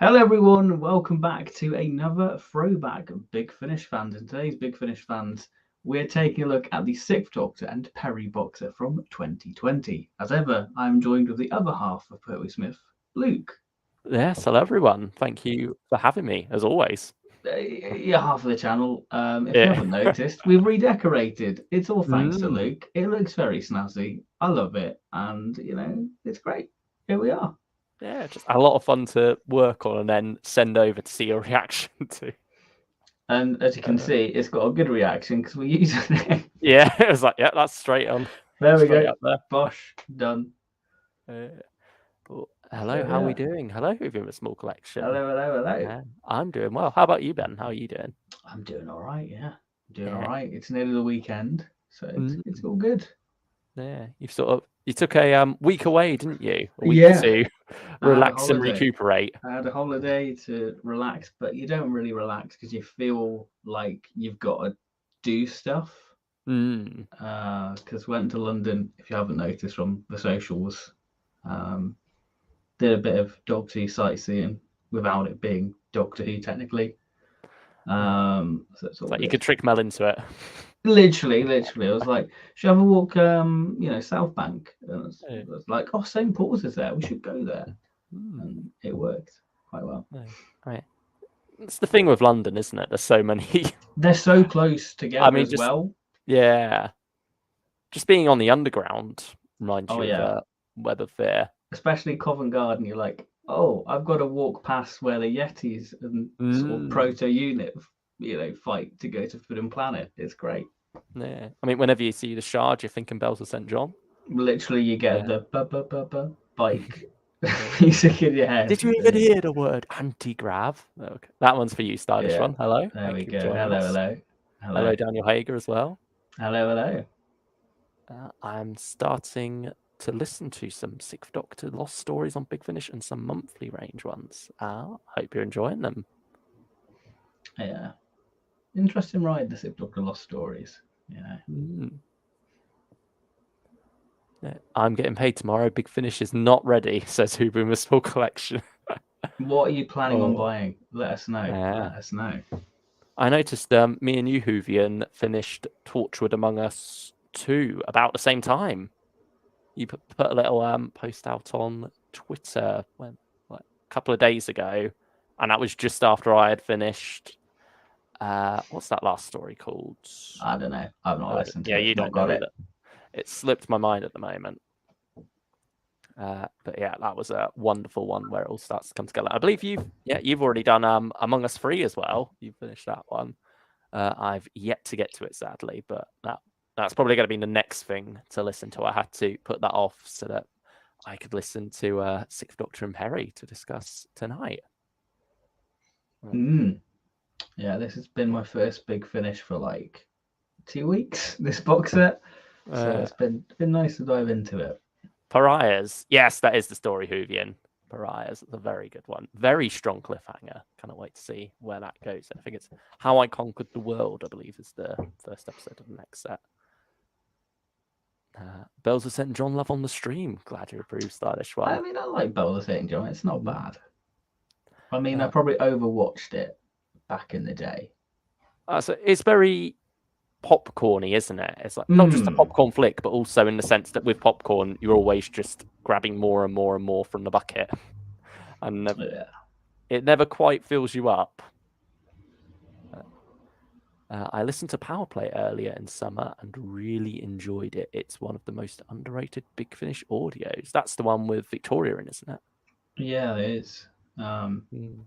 Hello, everyone, and welcome back to another throwback of Big Finish fans. In today's Big Finish fans, we're taking a look at the Sixth Doctor and Peri boxer from 2020. As ever, I'm joined with the other half of Pertwee Smith, Luke. Yes, hello everyone. Thank you for having me, as always. You're half of the channel. If you Yeah. haven't noticed, we've redecorated. It's all thanks to Mm. Luke. It looks very snazzy. I love it, and it's great. Here we are. Yeah, just a lot of fun to work on and then send over to see your reaction to. And as you can Uh, see, it's got a good reaction because we're using it. yeah, it was like, yeah, that's straight on, There we straight go. up there. Bosh, done. But hello, So how are we yeah. doing? Hello, who've been a small collection. Hello, hello, hello. Yeah, I'm doing well. How about you, Ben? How are you doing? I'm doing all right. Yeah, doing all Yeah. right. It's nearly the weekend, so it's Mm. all good. Yeah, you took a week away, didn't you? A week Yeah, to I had a relax and holiday. recuperate. I had a holiday to relax, but you don't really relax because you feel like you've got to do stuff. Mm. Because went to London, if you haven't noticed from the socials, um, did a bit of Doctor Who sightseeing without it being Doctor Who technically. Yeah. So it's It's all like you good. could trick Mel into it. Literally, I was like, should I have a walk? South Bank. And Yeah. I was like, oh, St Paul's is there. We should go there, Mm. and it worked quite well. No. Right. It's the thing with London, isn't it? There's so many. They're so close I together mean, as just well. yeah, just being on the underground reminds Oh you of yeah, Weather Fair. especially Covent Garden. You're like, oh, I've got to walk past where the Yetis and sort of Mm. proto unit, fight to go to Forbidden Planet. It's great. Yeah, I mean, whenever you see the Shard, you're thinking Bells of St John. Literally, you get Yeah. the bike Yeah. music in your head. Did you even hear the word anti-grav? Okay. That one's for you, stylish Yeah, one. Hello, there we thank you for go. joining Hello, us. hello, hello, Hello, Daniel Hager as well. hello, hello. I'm starting to listen to some Sixth Doctor Lost Stories on Big Finish and some monthly range ones. Hope you're enjoying them. Yeah, interesting ride. The Sixth Doctor Lost Stories. Yeah. Mm. Yeah, I'm getting paid tomorrow. Big Finish is not ready, says Hubu with small collection. What are you planning on Oh, buying? Let us know. yeah. Let us know. I noticed me and you, Hoovian, finished Torchwood Among Us 2 about the same time. You put a little post out on Twitter like a couple of days ago, and that was just after I had finished. What's that last story called? I don't know. I've not listened Yeah, to it. you Not don't know got it. either. It slipped my mind at the moment. But yeah, that was a wonderful one where it all starts to come together. I believe you've already done Among Us 3 as well. You finished that one. I've yet to get to it, sadly, but that's probably going to be the next thing to listen to. I had to put that off so that I could listen to Sixth Doctor and Peri to discuss tonight. Mm. Yeah, this has been my first big finish for like 2 weeks. This box set, so Uh, it's been nice to dive into it. Pariahs. Yes, that is the story, Hoovian. Pariahs. It's a very good one. Very strong cliffhanger. Cannot wait to see where that goes. I think it's How I Conquered the World, I believe, is the first episode of the next set. Bells of St. John Love on the stream. Glad you approved, stylish I one. mean, I like Bella St. John. It's not Mm. bad. I mean, I Uh, probably overwatched it back in the day. so it's very popcorny, isn't it? It's like not just a Mm. popcorn flick, but also in the sense that with popcorn, you're always just grabbing more and more and more from the bucket, and Yeah. it never quite fills you up. I listened to Power Play earlier in summer and really enjoyed it. It's one of the most underrated Big Finish audios. That's the one with Victoria in, isn't it? Yeah, it is. Um, Mm.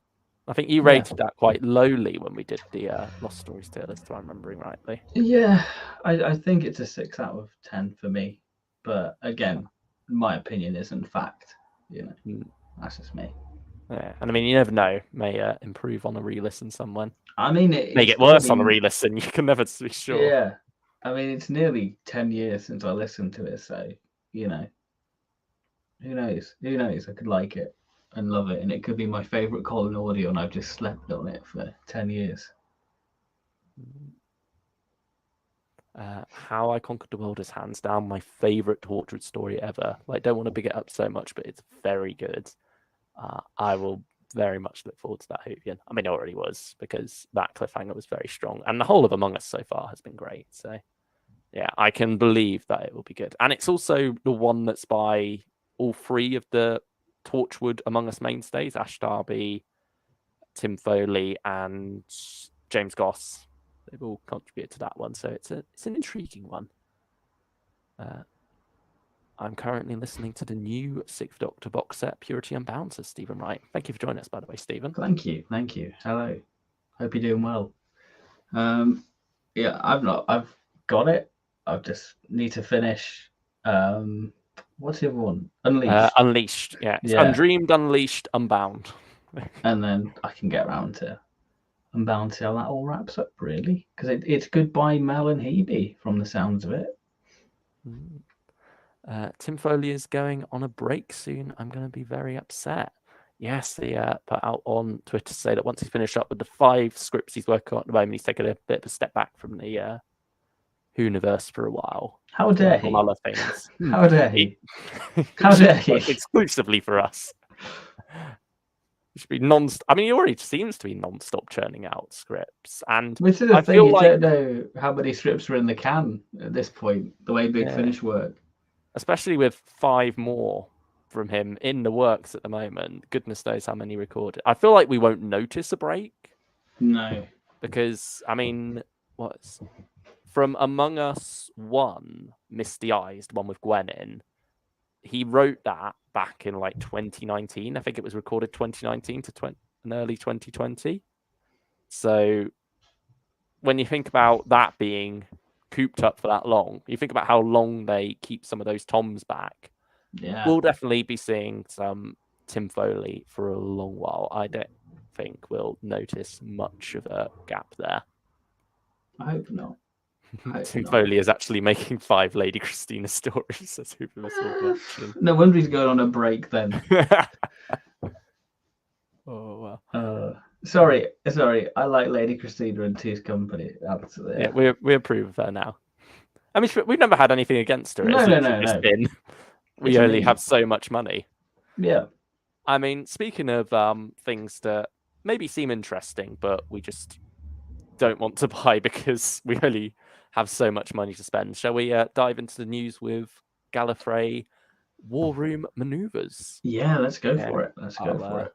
I think you yeah. rated that quite lowly when we did the Lost Stories tier list, if I'm remembering rightly. Yeah, I think it's a 6 out of 10 for me. But again, my opinion isn't fact. Mm. That's just me. Yeah. And I mean, you never know. May improve on a re-listen someone. I mean, May it's get worse on a nearly, re-listen. You can never be sure. yeah. I mean, it's nearly 10 years since I listened to it. So, you know, who knows? Who knows? I could like it and love it. And it could be my favorite Colin audio, and I've just slept on it for 10 years. How I Conquered the World is hands down my favorite tortured story ever. Like, don't want to big it up so much, but it's very good. I will very much look forward to that Whovian. I mean, it already was, because that cliffhanger was very strong, and the whole of Among Us so far has been great. So yeah, I can believe that it will be good. And it's also the one that's by all three of the Torchwood Among Us mainstays: Ash Darby, Tim Foley, and James Goss. They've all contributed to that one, so it's an intriguing one. I'm currently listening to the new Sixth Doctor box set, Purity Unbound, says Stephen Wright. Thank you for joining us, by the way, Stephen. Thank you. Hello. Hope you're doing well. Yeah, I've got it. I just need to finish. What's the other one? Unleashed. Unleashed, yeah. It's Undreamed, Unleashed, Unbound. And then I can get around to Unbound, see how that all wraps up, really. Because it's goodbye Mel and Hebe, from the sounds of it. Tim Foley is going on a break soon. I'm going to be very upset. Yes, he put out on Twitter to say that once he's finished up with the 5 scripts he's working on at the moment, he's taken a bit of a step back from the Whoniverse for a while. How dare he? Other things. How dare he? How dare he? Exclusively for us. It should be I mean, he already seems to be non-stop churning out scripts, and which is the thing, you don't know how many scripts are in the can at this point. The way Big Finish work, especially with 5 more from him in the works at the moment. Goodness knows how many recorded. I feel like we won't notice a break. No, because I mean, what's from Among Us 1, Misty Eyes, the one with Gwen in. He wrote that back in like 2019. I think it was recorded 2019 to early 2020. So when you think about that being cooped up for that long, you think about how long they keep some of those toms back. Yeah, we'll definitely be seeing some Tim Foley for a long while. I don't think we'll notice much of a gap there. I hope not. Tim Foley is actually making 5 Lady Christina stories. As no wonder he's going on a break then. Oh well. Sorry. I like Lady Christina and Two's Company. Absolutely. Yeah, we approve of her now. I mean, we've never had anything against her. No. We only have so much money. Yeah. I mean, speaking of things that maybe seem interesting, but we just don't want to buy because we only have so much money to spend. Shall we dive into the news with Gallifrey War Room Maneuvers? Yeah, let's go for it. Let's go for it.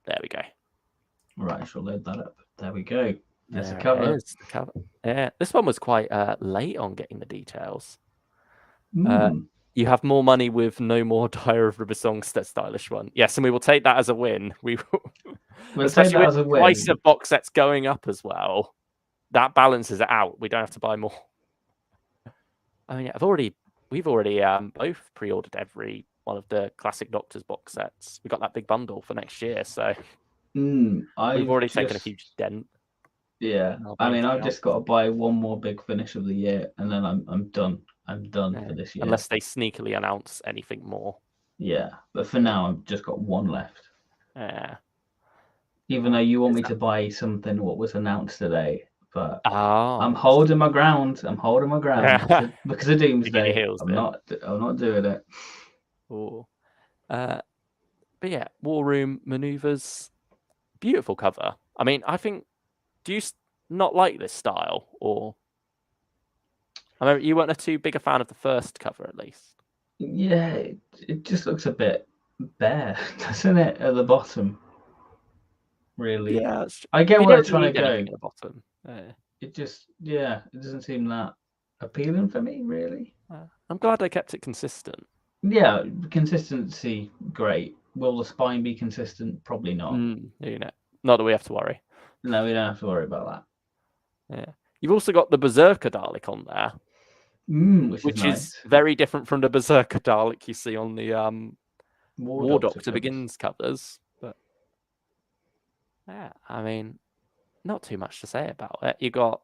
There we go. Right, I shall load that up. There we go. There's the cover. Yeah, this one was quite late on getting the details. You have more money with no more Diary of River Song stylish one. Yes, and we will take that as a win. We'll take that as a win. Price of box sets going up as well. That balances it out. We don't have to buy more. I mean, we've already both pre-ordered every one of the classic Doctors box sets. We got that big bundle for next year, so we've already taken a huge dent. Yeah, I mean, I've just got to buy one more Big Finish of the year, and then I'm done. I'm done for this year. Unless they sneakily announce anything more. Yeah, but for now, I've just got one left. Yeah. Even though you want me to buy something what was announced today, but I'm holding my ground. Because of Doomsday. I'm not doing it. Oh. But yeah, War Room Maneuvers, beautiful cover. I mean, I think, do you not like this style, or? I mean, you weren't too big a fan of the first cover, at least. Yeah, it just looks a bit bare, doesn't it, at the bottom? Really? Yeah, I get where it's trying to go. At the bottom. It just, it doesn't seem that appealing for me, really. I'm glad they kept it consistent. Yeah, consistency, great. Will the spine be consistent? Probably not. Not that we have to worry. No, we don't have to worry about that. Yeah. You've also got the Berserker Dalek on there. Which is very different from the Berserker Dalek you see on the War Doctor Begins covers. But yeah, I mean, not too much to say about it. You got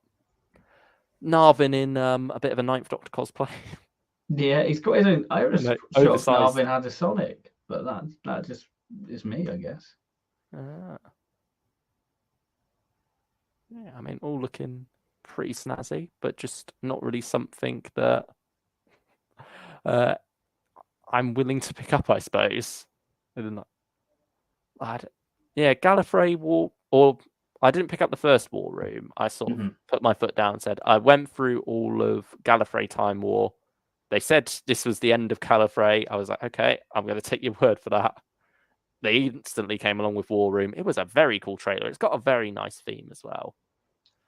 Narvin in a bit of a Ninth Doctor cosplay. Yeah, he's got his own. I was shocked Narvin had a Sonic, but that just is me, I guess. Yeah, I mean, all looking pretty snazzy, but just not really something that I'm willing to pick up, I suppose. Gallifrey War, or I didn't pick up the first War Room. I sort of put my foot down and said, I went through all of Gallifrey Time War. They said this was the end of Gallifrey. I was like, okay, I'm going to take your word for that. They instantly came along with War Room. It was a very cool trailer. It's got a very nice theme as well.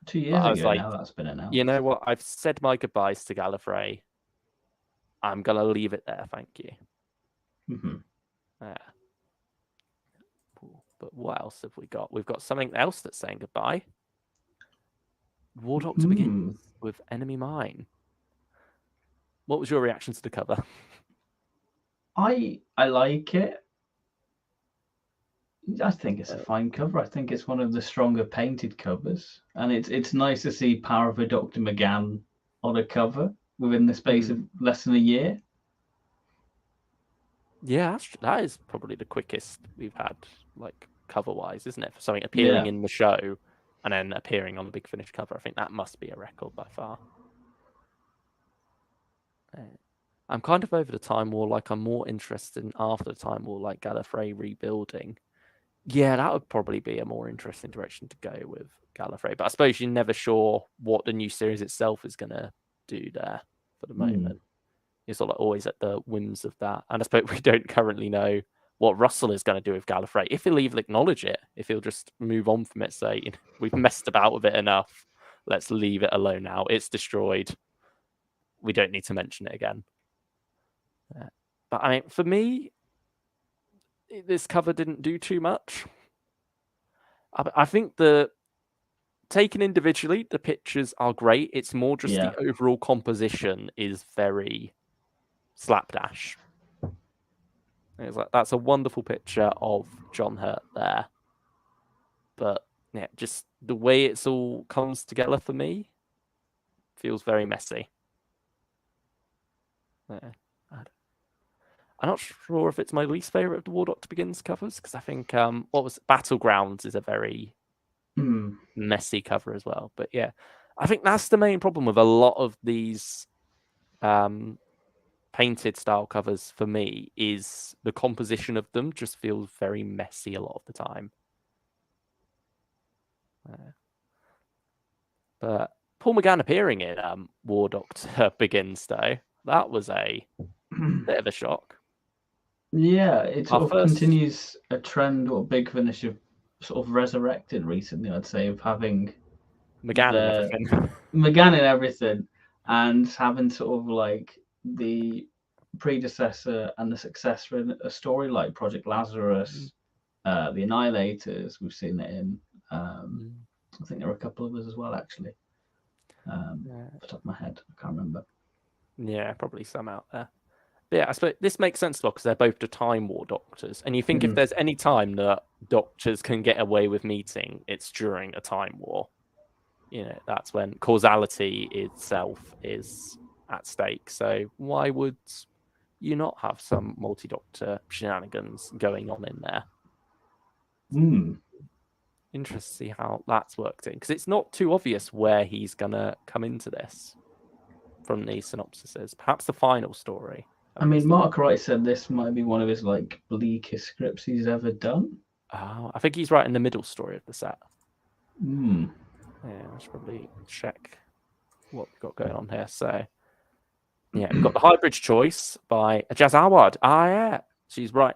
2 years ago now that's been announced. You know what? I've said my goodbyes to Gallifrey. I'm going to leave it there. Thank you. Yeah. But what else have we got? We've got something else that's saying goodbye. War Doctor begins with Enemy Mine. What was your reaction to the cover? I like it. I think it's a fine cover. I think it's one of the stronger painted covers, and it's nice to see Power of a Dr. McGann on a cover within the space of less than a year. Yeah, that is probably the quickest we've had, like cover-wise, isn't it? For something appearing in the show and then appearing on the Big Finish cover. I think that must be a record by far. I'm kind of over the Time War. Like, I'm more interested in after the Time War, like Gallifrey rebuilding. Yeah, that would probably be a more interesting direction to go with Gallifrey. But I suppose you're never sure what the new series itself is going to do there for the moment. You're sort of always at the whims of that. And I suppose we don't currently know what Russell is going to do with Gallifrey. If he'll even acknowledge it, if he'll just move on from it, say, we've messed about with it enough. Let's leave it alone now. It's destroyed. We don't need to mention it again. But I mean, for me, this cover didn't do too much. I think taken individually, the pictures are great. It's more just the overall composition is very slapdash. It's like, that's a wonderful picture of John Hurt there. But yeah, just the way it's all comes together for me feels very messy. I'm not sure if it's my least favorite of the War Doctor Begins covers, because I think Battlegrounds is a very messy cover as well. But yeah, I think that's the main problem with a lot of these painted style covers for me, is the composition of them just feels very messy a lot of the time. But Paul McGann appearing in War Doctor Begins, though, that was a bit of a shock. Yeah, it sort of continues a trend or Big Finish have sort of resurrected recently, I'd say, of having McGann and everything. McGann and everything, and having sort of like the predecessor and the successor in a story like Project Lazarus, the Annihilators, we've seen it in. I think there are a couple of others as well, actually. Off the top of my head, I can't remember. Yeah, probably some out there. But yeah, I suppose this makes sense because they're both the Time War Doctors. And you think if there's any time that Doctors can get away with meeting, it's during a Time War. You know, that's when causality itself is at stake. So why would you not have some multi-Doctor shenanigans going on in there? Interesting to see how that's worked in, because it's not too obvious where he's going to come into this from these synopsises. Perhaps the final story. I mean, Mark Wright said this might be one of his like bleakest scripts he's ever done. Oh, I think he's right in the middle story of the set. Yeah, I should probably check what we've got going on here. So, yeah, we've got the Highbridge Choice by Jazz Awad. Yeah, she's right.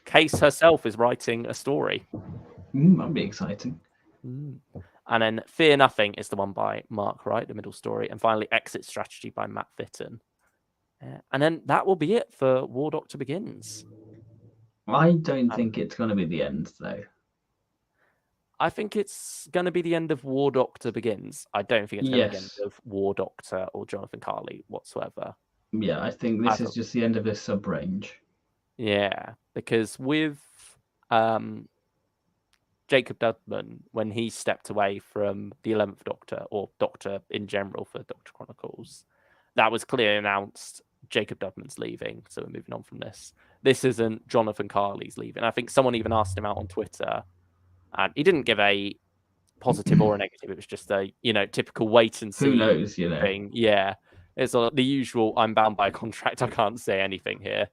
Case herself is writing a story. That'd be exciting. And then Fear Nothing is the one by Mark Wright, the middle story. And finally, Exit Strategy by Matt Fitton. And then that will be it for War Doctor Begins. I don't think it's going to be the end, though. I think it's going to be the end of War Doctor Begins. I don't think it's going to be the end of War Doctor or Jonathan Carley whatsoever. Yeah, I think this is just the end of his sub-range. Yeah, because with Jacob Dudman, when he stepped away from the 11th Doctor, or Doctor in general for Doctor Chronicles, that was clearly announced. Jacob Dudman's leaving, so we're moving on from this. This isn't Jonathan Carley's leaving. I think someone even asked him out on Twitter, and he didn't give a positive or a negative. It was just a, typical wait and see. Who knows, thing. Yeah, it's the usual. I'm bound by a contract. I can't say anything here.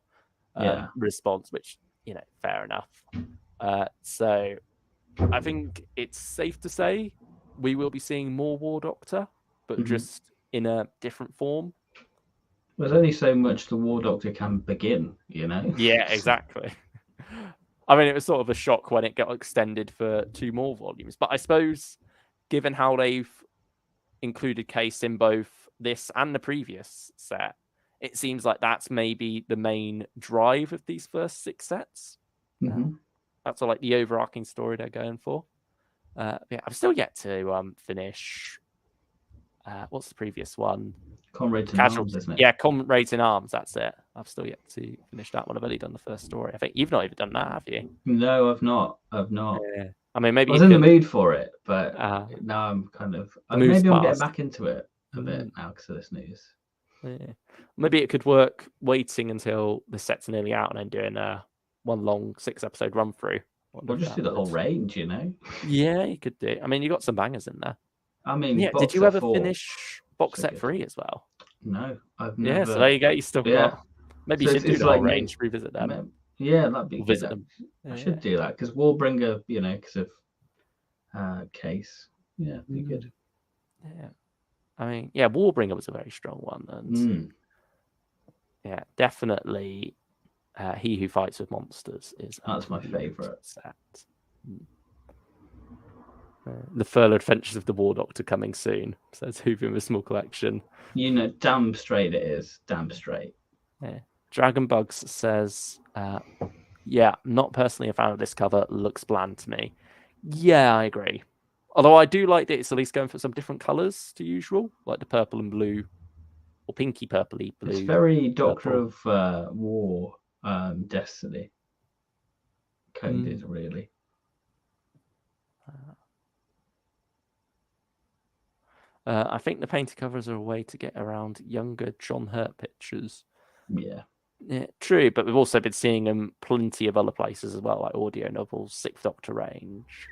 Response, which fair enough. So I think it's safe to say we will be seeing more War Doctor, but just in a different form. There's only so much the War Doctor can begin, you know? Yeah, exactly. I mean, it was sort of a shock when it got extended for 2 more volumes, but I suppose given how they've included Case in both this and the previous set, it seems like that's maybe the main drive of these first 6 sets. That's like the overarching story they're going for. Yeah, I'm still yet to finish. What's the previous one? Comrades in Arms, isn't it? Yeah, Comrades in Arms. That's it. I've still yet to finish that one. I've only done the first story. I think you've not even done that, have you? No, I've not. Yeah. I mean, maybe I was in the mood for it, but now I'm kind of maybe I'm getting back into it a bit now because of this news. Yeah. Maybe it could work waiting until the set's nearly out and then doing one long 6-episode run through. Or just do the whole range, you know? Yeah, you could do. I mean, you got some bangers in there. I mean, yeah. Did you ever finish box set 3 as well? No, I've never. Yeah, so there you go. You still got. Maybe you should do the whole range, revisit them. Yeah, that'd be visit good. them. I should do that because Warbringer, you know, because of Case. Yeah, it'd be good. Yeah, I mean, yeah, Warbringer was a very strong one, and yeah, definitely. He Who Fights with Monsters is that's my favorite set. The Further Adventures of the War Doctor coming soon, says Hoover in a Small Collection. You know, damn straight it is. Damn straight. Yeah. Dragon Bugs says, yeah, not personally a fan of this cover. Looks bland to me. Yeah, I agree. Although I do like that it's at least going for some different colours to usual, like the purple and blue, or pinky purpley blue. It's very Doctor of War, Destiny coded, really. I think the painted covers are a way to get around younger John Hurt pictures. Yeah. Yeah, true, but we've also been seeing them plenty of other places as well, like audio novels, Sixth Doctor range.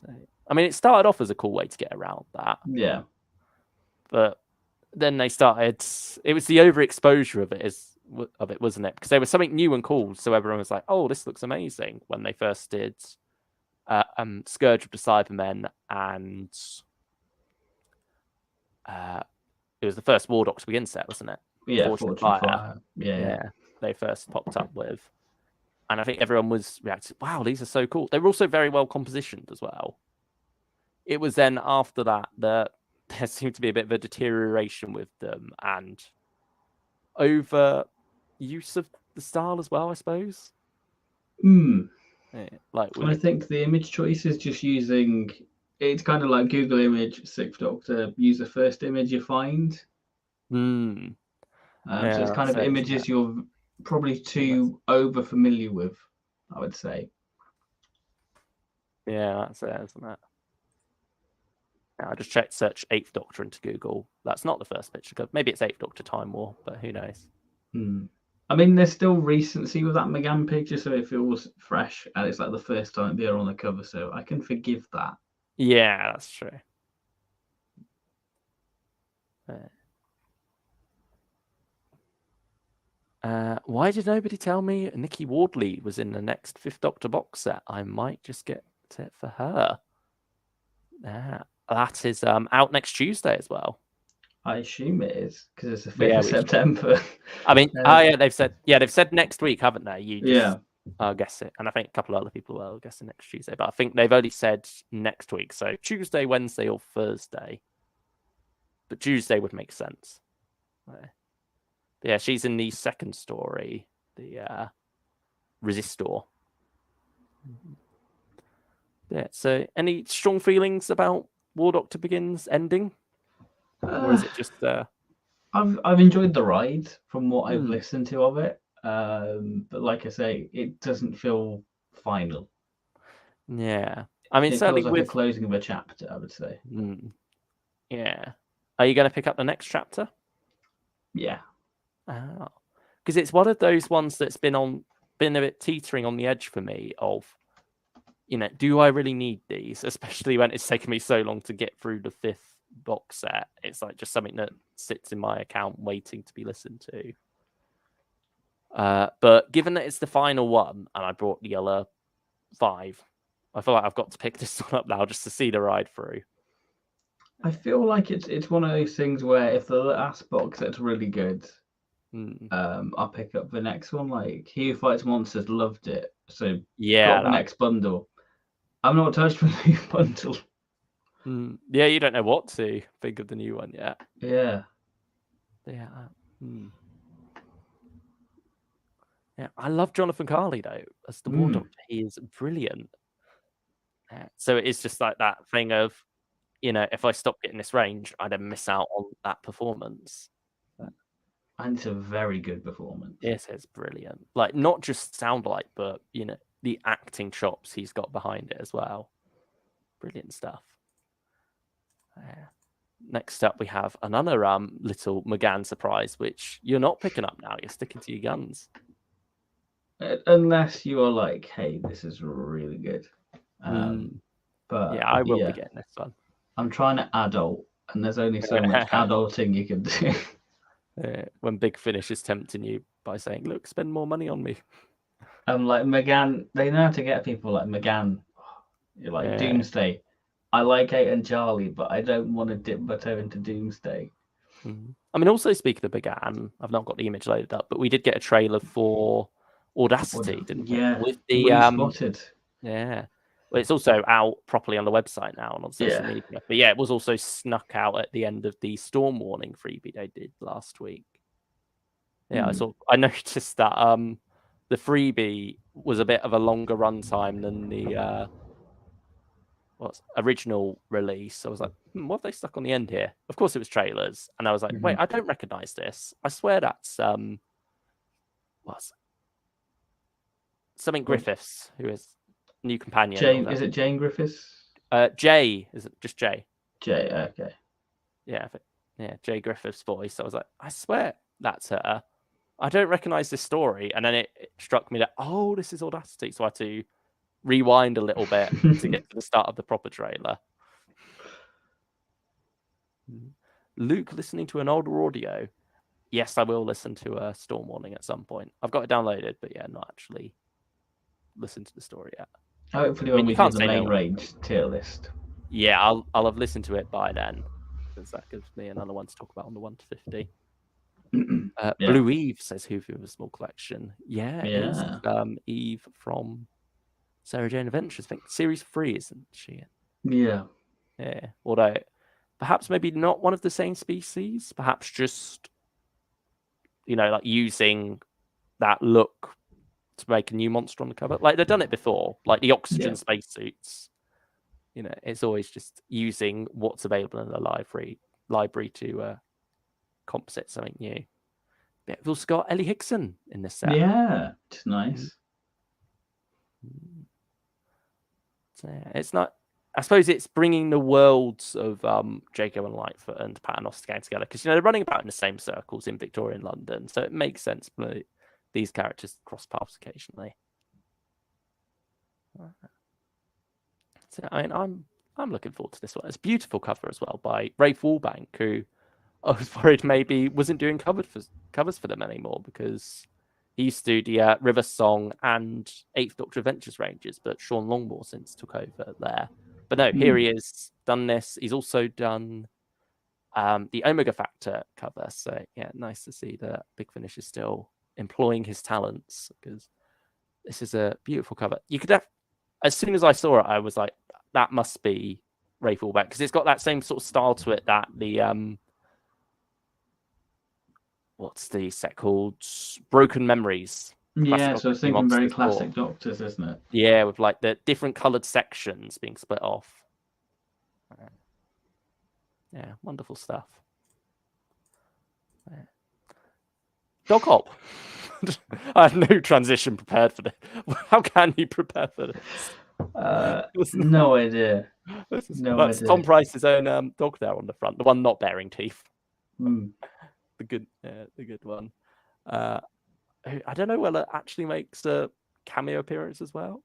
So, I mean, it started off as a cool way to get around that. Yeah. But then they started. It was the overexposure of it, wasn't it? Because there was something new and cool, so everyone was like, "Oh, this looks amazing." When they first did Scourge of the Cybermen, and it was the first War Doctor Begin set, wasn't it? Yeah, Fortune Fire. Yeah. They first popped up with, and I think everyone was reacting. Wow, these are so cool. They were also very well compositioned as well. It was then after that that there seemed to be a bit of a deterioration with them and over use of the style as well, I suppose. Yeah, I think the image choice is just using. It's kind of like Google image, Sixth Doctor, use the first image you find. So it's kind of images you're probably too over familiar with, I would say. Yeah, that's it, isn't it? I just checked search 8th Doctor into Google. That's not the first picture. Maybe it's 8th Doctor Time War, but who knows? I mean, there's still recency with that McGann picture, so it feels fresh, and it's like the first time they're on the cover, so I can forgive that. Yeah, that's true. Why did nobody tell me Nikki Wardley was in the next 5th Doctor box set? I might just get it for her. That is out next Tuesday as well. I assume it is because it's the 5th of September. I mean, they've said next week, haven't they? I'll guess it, and I think a couple of other people will guess it next Tuesday. But I think they've only said next week, so Tuesday, Wednesday, or Thursday. But Tuesday would make sense. Yeah, she's in the second story, the Resistor. Yeah. So, any strong feelings about War Doctor Begins ending, or is it just? I've enjoyed the ride from what I've listened to of it, but like I say, it doesn't feel final. Yeah, I mean, it certainly feels like a closing of a chapter, I would say. Yeah. Are you going to pick up the next chapter? Yeah. Because it's one of those ones that's been a bit teetering on the edge for me of, do I really need these? Especially when it's taken me so long to get through the 5th box set. It's like just something that sits in my account waiting to be listened to. But given that it's the final one, and I brought the other 5. I feel like I've got to pick this one up now just to see the ride through. I feel like it's one of those things where if the last box set's really good, I'll pick up the next one. Like He Who Fights Monsters loved it, so got the next bundle. I'm not touched with the new bundle. Yeah, you don't know what to think of the new one yet. Yeah. Yeah. Yeah, I love Jonathan Carley though as the War Doctor. He is brilliant. So it is just like that thing of, if I stop getting this range, I then miss out on that performance. And it's a very good performance. Yes, it's brilliant. Like, not just sound like, but the acting chops he's got behind it as well. Brilliant stuff. Next up, we have another little McGann surprise, which you're not picking up now. You're sticking to your guns. Unless you are like, hey, this is really good. But yeah, I will be getting this one. I'm trying to adult, and there's only so much adulting you can do. When Big Finish is tempting you by saying, look, spend more money on me. Like McGann, they know how to get people like McGann. You're like Doomsday. I like 8 and Charlie, but I don't want to dip my toe into Doomsday. I mean, also speaking of McGann, I've not got the image loaded up, but we did get a trailer for Audacity, didn't we? Yeah, with the Spotted. Yeah. Well, it's also out properly on the website now and on social media. But yeah, it was also snuck out at the end of the storm warning freebie they did last week. Yeah, I noticed that the freebie was a bit of a longer runtime than the original release. I was like, what have they stuck on the end here? Of course it was trailers. And I was like, wait, I don't recognize this. I swear that's what's something Griffiths, who is new companion. Jane, is it Jane Griffiths? Jay, is it just Jay? Jay, okay. Yeah, Jay Griffiths' voice. I was like, I swear that's her. I don't recognize this story. And then it struck me that, this is Audacity. So I had to rewind a little bit to get to the start of the proper trailer. Luke listening to an older audio. Yes, I will listen to a storm warning at some point. I've got it downloaded, but yeah, not actually listened to the story yet. Hopefully when we do the main range tier list. Yeah, I'll have listened to it by then, because that gives me another one to talk about on the 1 to 50. Blue Eve says who for a small collection. Yeah, it is Eve from Sarah Jane Adventures. I think series 3, isn't she? Yeah. Although perhaps maybe not one of the same species, perhaps just like using that look to make a new monster on the cover. Like they've done it before, like the oxygen spacesuits. It's always just using what's available in the library to composite something new. But we've also got Ellie Hickson in this set. Yeah, it's nice. So, it's not. I suppose it's bringing the worlds of Jacob and Lightfoot and Paternos together, because they're running about in the same circles in Victorian London, so it makes sense for these characters cross paths occasionally. So I'm looking forward to this one. It's a beautiful cover as well by Rafe Wallbank, who I was worried maybe wasn't doing covers for them anymore, because he used to do the River Song and 8th Doctor Adventures ranges, but Sean Longmore since took over there. But no, here he is, done this. He's also done the Omega Factor cover. So yeah, nice to see that Big Finish is still employing his talents, because this is a beautiful cover. You could as soon as I saw it, I was like, that must be Rafe Wallbank, because it's got that same sort of style to it that the what's the set called? Broken Memories. Yeah, so I was thinking very classic Doctors, isn't it? Yeah, with like the different coloured sections being split off. Yeah, wonderful stuff. Dog Hop. I have no transition prepared for this. How can you prepare for this? No idea. That's Tom Price's own dog there on the front, the one not bearing teeth. The good one. I don't know whether it actually makes a cameo appearance as well.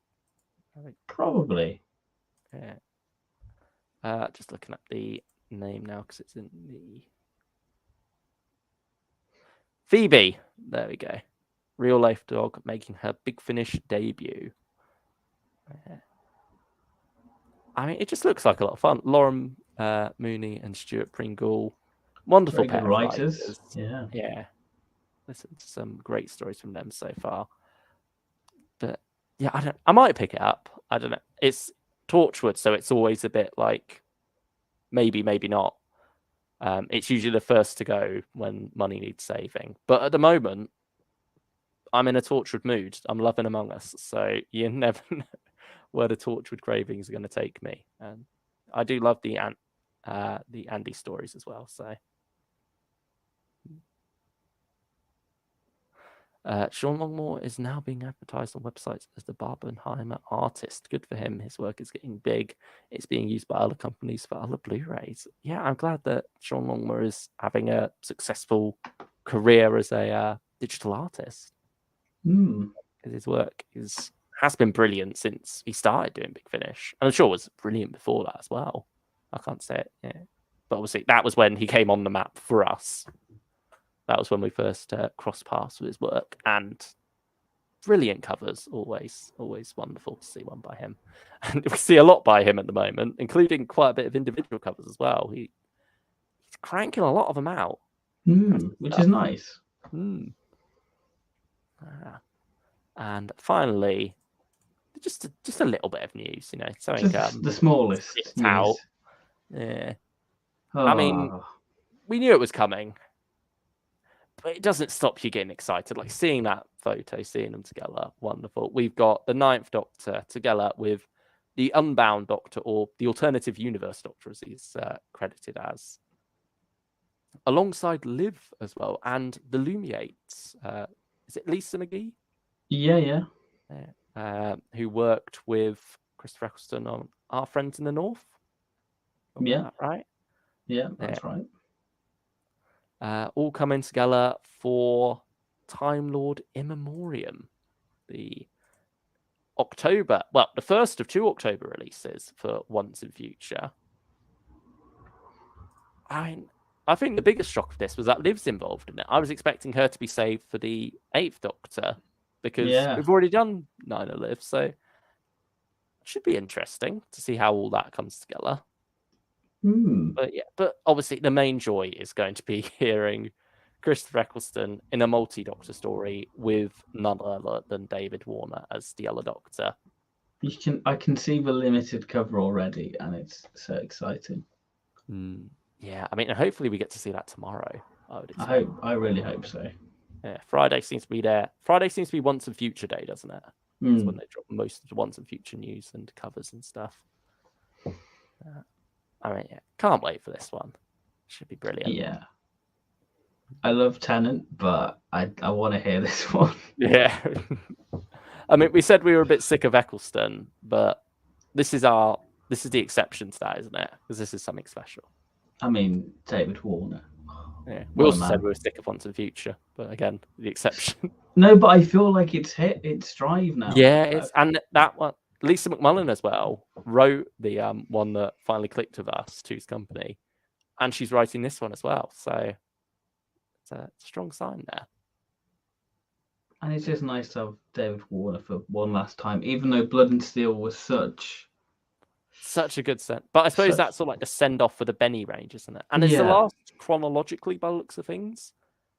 Probably. Yeah. Just looking up the name now, because it's in the Phoebe. There we go. Real life dog making her Big Finish debut. I mean, it just looks like a lot of fun. Lauren Mooney and Stuart Pringle, wonderful Very pair good of writers. writers. Yeah. Listen to some great stories from them so far. But yeah, I might pick it up. I don't know. It's Torchwood, so it's always a bit like maybe not. It's usually the first to go when money needs saving. But at the moment, I'm in a Torchwood mood. I'm loving Among Us, so you never know where the Torchwood cravings are going to take me. And I do love the Andy stories as well. So Sean Longmore is now being advertised on websites as the Barbenheimer artist. Good for him. His work is getting big. It's being used by other companies for other Blu-rays. Yeah, I'm glad that Sean Longmore is having a successful career as a digital artist. Because his work has been brilliant since he started doing Big Finish. And I'm sure it was brilliant before that as well. I can't say it. Yeah. But obviously, that was when he came on the map for us. That was when we first crossed paths with his work. And brilliant covers, always wonderful to see one by him. And we see a lot by him at the moment, including quite a bit of individual covers as well. He's cranking a lot of them out. Which is nice. And finally, just a little bit of news, something Just the smallest news. Out. Yeah. I mean, we knew it was coming, but it doesn't stop you getting excited. Like seeing that photo, seeing them together, wonderful. We've got the Ninth Doctor together with the Unbound Doctor, or the Alternative Universe Doctor, as he's credited as, alongside Liv as well, and the Lumiates. Is it Lisa McGee? Yeah. Who worked with Christopher Eccleston on Our Friends in the North? Yeah. Right? Yeah, that's right. All coming together for Time Lord In Memoriam, the first of 2 October releases for Once and Future. I think the biggest shock of this was that Liv's involved in it. I was expecting her to be saved for the 8th Doctor, because we've already done 9 of Liv, so it should be interesting to see how all that comes together. But obviously the main joy is going to be hearing Christopher Eccleston in a multi-Doctor story with none other than David Warner as the other Doctor. I can see the limited cover already, and it's so exciting. Yeah, I mean, hopefully we get to see that tomorrow. I really hope so. Yeah, Friday seems to be there. Friday seems to be Once and Future Day, doesn't it? That's when they drop most of the Once and Future news and covers and stuff. I mean, can't wait for this one. Should be brilliant. Yeah. I love Tennant, but I want to hear this one. Yeah. I mean, we said we were a bit sick of Eccleston, but this is the exception to that, isn't it? Because this is something special. I mean, David Warner. Yeah. We also said we were sick of Once and Future, but again, the exception. No, but I feel like it's hit its stride now. Yeah, and that one, Lisa McMullen as well wrote the one that finally clicked with us, Two's Company, and she's writing this one as well. So it's a strong sign there. And it's just nice to have David Warner for one last time, even though Blood and Steel was such a good send. But I suppose that's sort of like the send off for the Benny range, isn't it? And it's the last chronologically by the looks of things,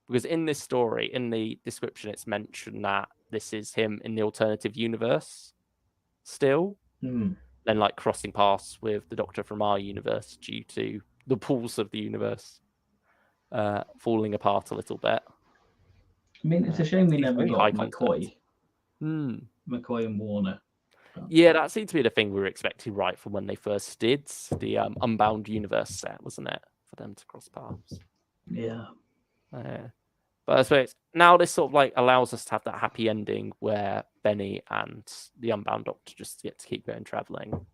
because in this story, in the description, it's mentioned that this is him in the alternative universe still, then like crossing paths with the Doctor from our universe due to the pools of the universe falling apart a little bit. I mean, it's a shame we never got McCoy. McCoy and Warner. Yeah, that seemed to be the thing we were expecting right from when they first did the Unbound Universe set, wasn't it? For them to cross paths. Yeah. But I suppose now this sort of like allows us to have that happy ending where Benny and the Unbound Doctor just get to keep going traveling.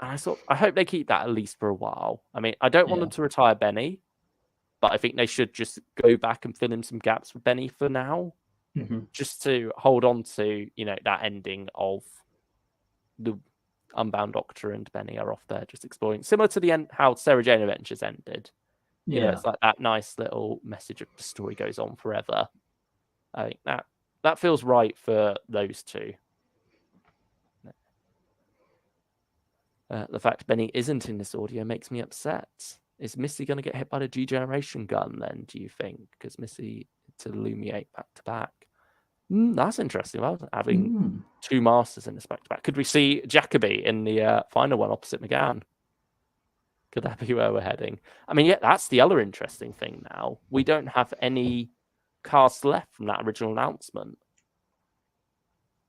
And I hope they keep that at least for a while. I mean, I don't want them to retire Benny, but I think they should just go back and fill in some gaps for Benny for now, just to hold on to, that ending of the Unbound Doctor and Benny are off there just exploring, similar to the end how Sarah Jane Adventures ended. It's like that nice little message of the story goes on forever. I think that feels right for those two. The fact Benny isn't in this audio makes me upset. Is Missy going to get hit by the G-Generation gun then, do you think? Because Missy to illuminate back to back. That's interesting. Well, having two Masters in this back to back. Could we see Jacoby in the final one opposite McGann? Could that be where we're heading? I mean, yeah, that's the other interesting thing now. We don't have any cast left from that original announcement.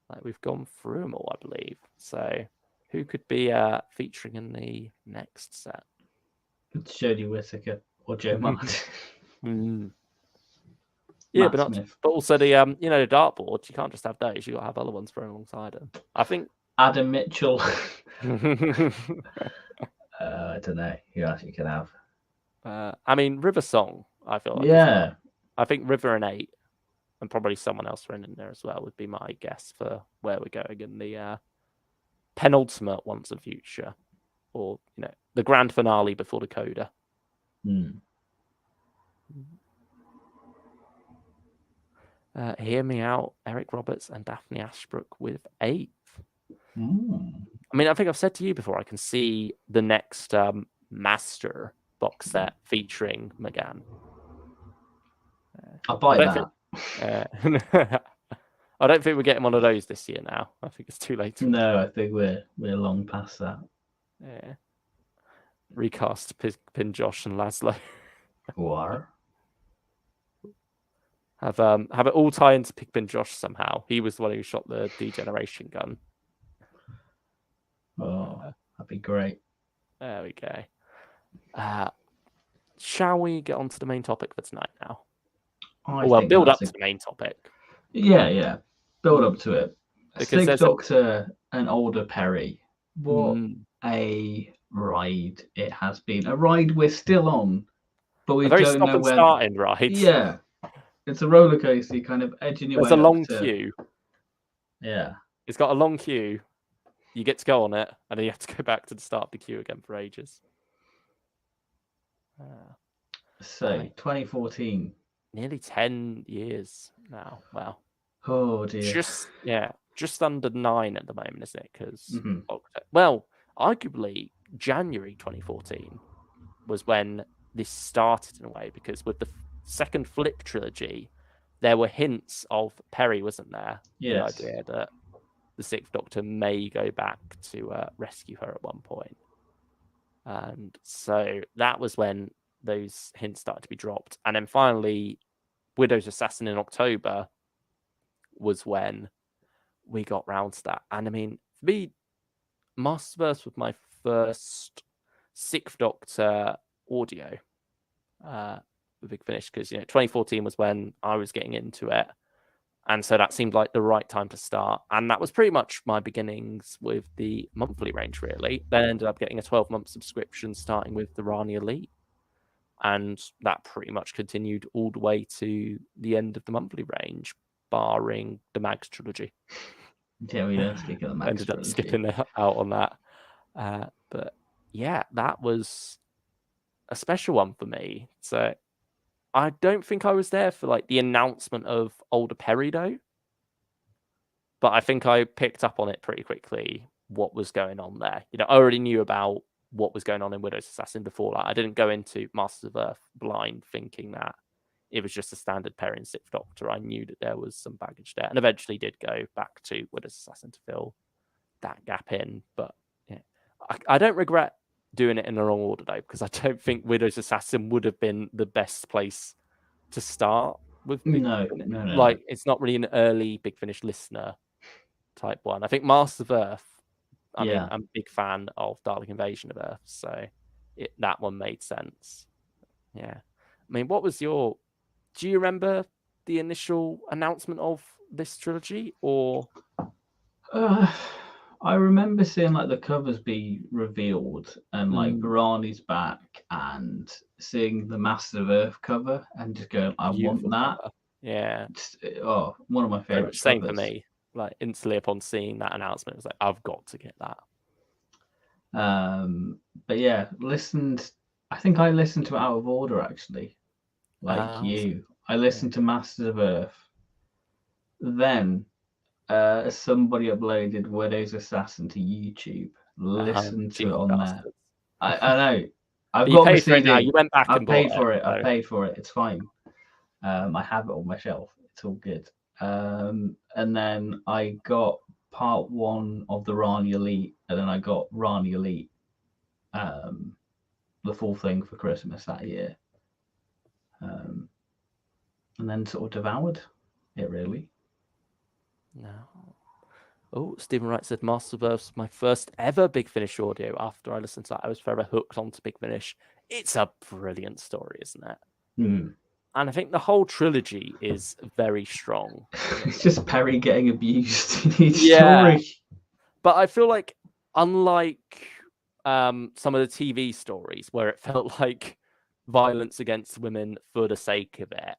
Like, we've gone through them all, I believe. So who could be featuring in the next set? It's Jodie Whittaker or Joe Martin. Yeah, but also the the dartboard. You can't just have those. You got to have other ones thrown alongside them. I think Adam Mitchell. I don't know who else you could have. I mean, River Song. I feel like well. I think River and 8, and probably someone else thrown in there as well would be my guess for where we're going in the penultimate Once and Future, or the grand finale before the coda. Hear Me Out, Eric Roberts and Daphne Ashbrook with 8th. I mean, I think I've said to you before, I can see the next Master box set featuring McGann. I'll buy that. I don't think we're getting one of those this year now. I think it's too late. No, I think we're long past that. Yeah. Recast Pin Josh and Laszlo. What? Have it all tie into Pigpin Josh somehow. He was the one who shot the Degeneration gun. Oh, that'd be great. There we go. Shall we get on to the main topic for tonight now? Build up to the main topic. Yeah. Build up to it. Sixth Doctor and Older Peri. What a ride it has been. A ride we're still on, but we don't know where. Starting ride. Yeah. It's a roller coaster, kind of edging your way. There's a long queue. Yeah. It's got a long queue. You get to go on it, and then you have to go back to the start of the queue again for ages. So, 2014. Nearly 10 years now. Wow. Oh, dear. Just under 9 at the moment, isn't it? Because, arguably, January 2014 was when this started in a way, because with the second Flip trilogy, there were hints of Peri, wasn't there? Yes. The idea that the Sixth Doctor may go back to rescue her at one point. And so that was when those hints started to be dropped. And then finally, Widow's Assassin in October was when we got round to that. And I mean, for me, Masterverse was my first Sixth Doctor audio. The Big Finish, because 2014 was when I was getting into it, and so that seemed like the right time to start. And that was pretty much my beginnings with the monthly range, really. Then ended up getting a 12-month subscription, starting with the Rani Elite, and that pretty much continued all the way to the end of the monthly range, barring the Mags trilogy. Yeah, we don't speak of the Mags ended trilogy. Up skipping out on that, but yeah, that was a special one for me. So I don't think I was there for like the announcement of Older Peri though, but I think I picked up on it pretty quickly what was going on there. I already knew about what was going on in Widow's Assassin before that. I didn't go into Masters of Earth blind thinking that it was just a standard Peri and Sixth Doctor. I knew that there was some baggage there, and eventually did go back to Widow's Assassin to fill that gap in. But yeah, I don't regret doing it in the wrong order though, because I don't think Widow's Assassin would have been the best place to start with. No. Like, it's not really an early Big Finish listener type one. I think Masters of Earth, I mean, I'm a big fan of Dalek Invasion of Earth, so that one made sense. Yeah. I mean, what was do you remember the initial announcement of this trilogy, or? I remember seeing like the covers be revealed and like Rani's back, and seeing the Master of Earth cover and just going, I want that. Cover. Yeah. One of my favorites. Same for me. Like, instantly upon seeing that announcement, it was like, I've got to get that. But yeah, I think I listened to it out of order actually. Like you. I listened to Masters of Earth. Then somebody uploaded Widow's Assassin to YouTube, Listen to it Cheeky on there. bastards. I know. I've You got the paid for it now. CD. You went back I've and bought paid for it. so. I've paid for it. It's fine. I have it on my shelf. It's all good. And then I got part 1 of the Rani Elite, and then I got Rani Elite, the full thing for Christmas that year. And then sort of devoured it, really. No. Oh, Stephen Wright said Masterverse, my first ever Big Finish audio. After I listened to that, I was forever hooked onto Big Finish. It's a brilliant story, isn't it? Mm. And I think the whole trilogy is very strong. It's just Peri getting abused in each Yeah. story. But I feel like, unlike some of the TV stories where it felt like violence against women for the sake of it,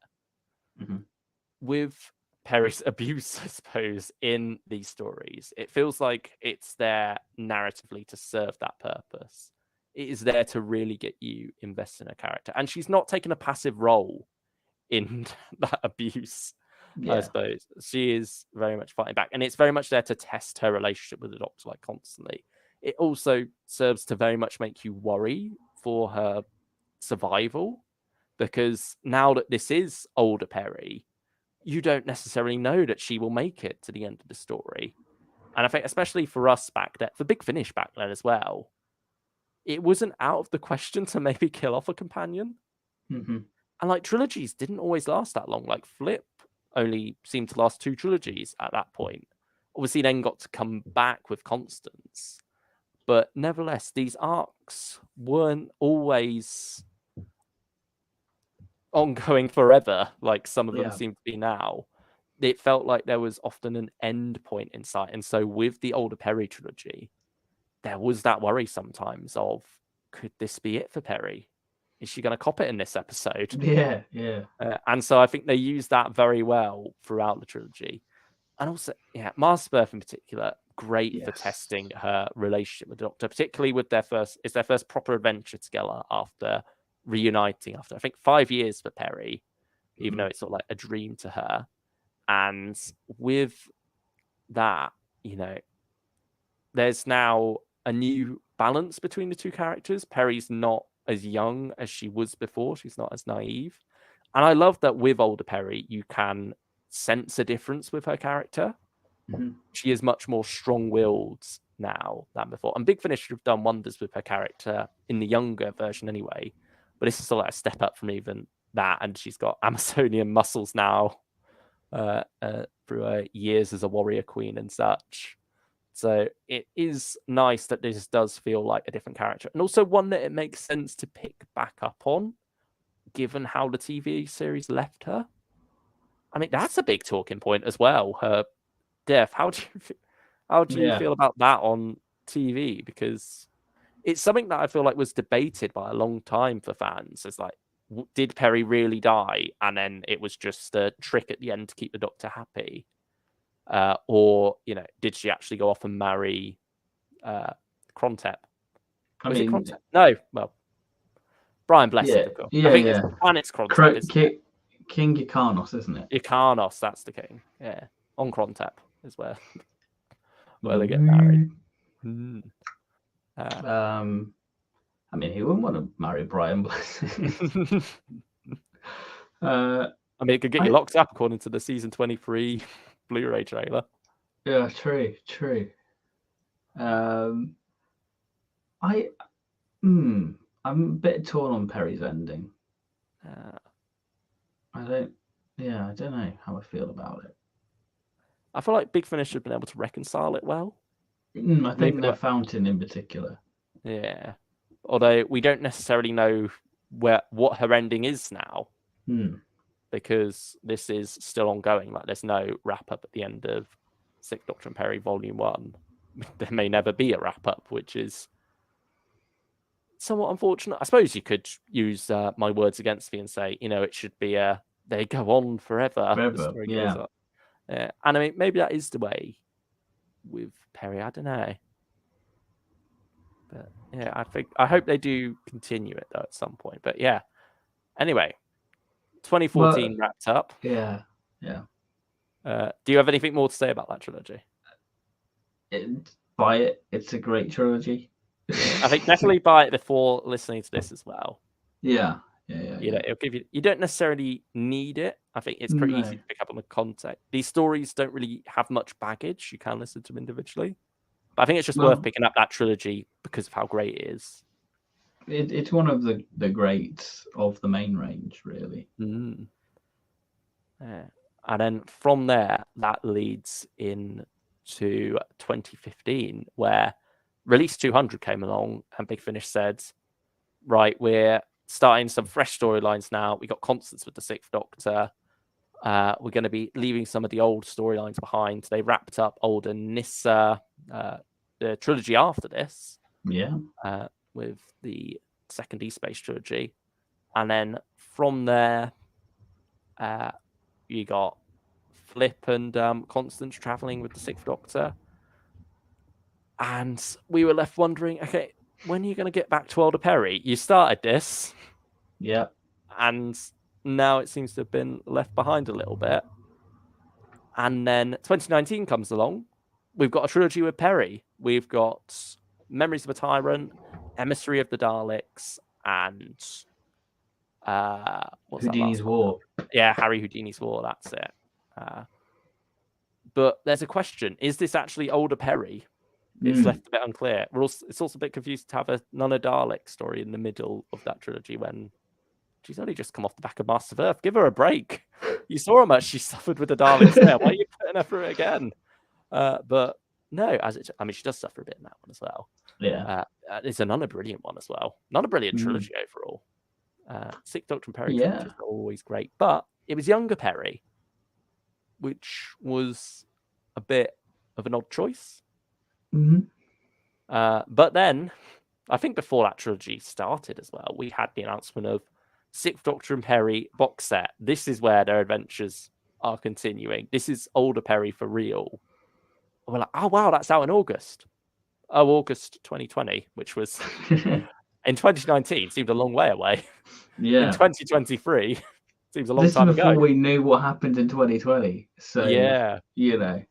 with Peri's abuse, I suppose, in these stories, it feels like it's there narratively to serve that purpose. It is there to really get you invested in a character. And she's not taking a passive role in that abuse, I suppose. She is very much fighting back. And it's very much there to test her relationship with the Doctor, like, constantly. It also serves to very much make you worry for her survival, because now that this is older Peri, you don't necessarily know that she will make it to the end of the story. And I think, especially for us back then, for Big Finish back then as well, it wasn't out of the question to maybe kill off a companion. And like, trilogies didn't always last that long. Like, Flip only seemed to last 2 trilogies at that point. Obviously, then got to come back with Constance. But nevertheless, these arcs weren't always ongoing forever, like some of them seem to be now. It felt like there was often an end point in sight. And so with the older Peri trilogy, there was that worry sometimes of, could this be it for Peri? Is she going to cop it in this episode? Yeah. And so I think they used that very well throughout the trilogy. And also, Masterbirth in particular, great for testing her relationship with the Doctor, particularly with their first proper adventure together after reuniting after, I think, 5 years for Peri, even though it's sort of like a dream to her. And with that, there's now a new balance between the two characters. Peri's not as young as she was before. She's not as naive. And I love that with older Peri, you can sense a difference with her character. She is much more strong-willed now than before. And Big Finish have done wonders with her character in the younger version anyway. But this is still like a step up from even that. And she's got Amazonian muscles now through her years as a warrior queen and such. So it is nice that this does feel like a different character. And also one that it makes sense to pick back up on, given how the TV series left her. I mean, that's a big talking point as well, her death. How do you feel about that on TV? Because it's something that I feel like was debated by a long time for fans. It's like, did Peri really die? And then it was just a trick at the end to keep the Doctor happy. Or, did she actually go off and marry Crontep? Was it Crontep? No, well, Brian Blessed, of course. I think it's Planet's Crontep, King Ikanos, isn't it? Ikanos, that's the king. Yeah, on Crontep is where they get married. I mean, he wouldn't want to marry Brian Blessed. I mean, it could get you locked up according to the season 23 Blu-ray trailer. Yeah, true. I'm a bit torn on Peri's ending. I don't know how I feel about it. I feel like Big Finish have been able to reconcile it well. I think the Fountain in particular. Yeah. Although we don't necessarily know what her ending is now. Because this is still ongoing. Like, there's no wrap-up at the end of Sixth Doctor and Peri Volume 1. There may never be a wrap-up, which is somewhat unfortunate. I suppose you could use my words against me and say, it should be they go on forever. The story goes on. And I mean, maybe that is the way with Peri. I don't know. But yeah, I hope they do continue it though at some point. But yeah. Anyway, 2014 wrapped up. Yeah. Do you have anything more to say about that trilogy? Buy it. It's a great trilogy. I think definitely buy it before listening to this as well. Yeah. You know, it'll give you. You don't necessarily need it. I think it's pretty easy No. to pick up on the context. These stories don't really have much baggage. You can listen to them individually, but I think it's just worth picking up that trilogy because of how great it is. It's one of the greats of the main range, really. Mm. Yeah. And then from there, that leads in to 2015, where Release 200 came along, and Big Finish said, "Right, we're starting some fresh storylines now. We got Constance with the Sixth Doctor. We're going to be leaving some of the old storylines behind." They wrapped up Old and Nissa, the trilogy after this, Yeah. with the second E-Space trilogy. And then from there, you got Flip and Constance traveling with the Sixth Doctor. And we were left wondering, okay, when are you going to get back to Older Peri? You started this. Yeah. And now it seems to have been left behind a little bit. And then 2019 comes along. We've got a trilogy with Peri. We've got Memories of a Tyrant, Emissary of the Daleks, and what's Houdini's that last War. one? Yeah, Harry Houdini's War. That's it. But there's a question: is this actually Older Peri? It's left a bit unclear. It's also a bit confused to have a Nana Dalek story in the middle of that trilogy when she's only just come off the back of Master of Earth. Give her a break. You saw how much she suffered with the Daleks there. Why are you putting her through it again? But no, she does suffer a bit in that one as well. Yeah. It's another brilliant one as well. Not a brilliant trilogy overall. Sixth Doctor and Peri trilogy is always great, but it was younger Peri, which was a bit of an odd choice. But then, I think before that trilogy started as well, we had the announcement of Sixth Doctor and Peri box set. This is where their adventures are continuing. This is Older Peri for real. We're like, oh wow, that's out in August. Oh, August 2020, which was in 2019 seemed a long way away. Yeah. In 2023 seems a long this time is before ago. we knew what happened in 2020. So yeah, you know.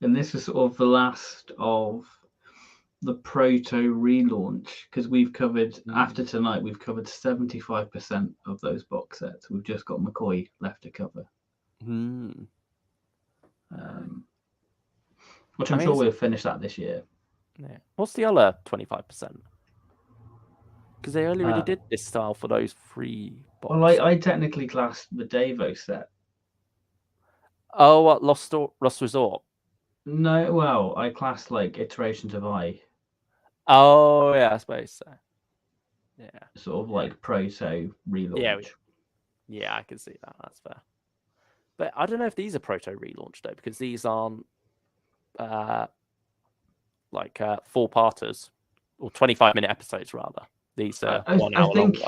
And this was sort of the last of the proto relaunch, because we've covered after tonight, we've covered 75% of those box sets. We've just got McCoy left to cover. Which I'm sure we'll finish that this year. Yeah. What's the other 25%? Because they only really did this style for those 3 box Well, sets. I technically classed the Davo set. Oh, what, Lost Resort? No, well, I classed like Iterations of I. Oh, yeah, I suppose so. Yeah. Sort of like proto relaunch. Yeah, I can see that. That's fair. But I don't know if these are proto relaunch though, because these aren't like 4-parters or 25-minute episodes rather. These are 1 hour long ones.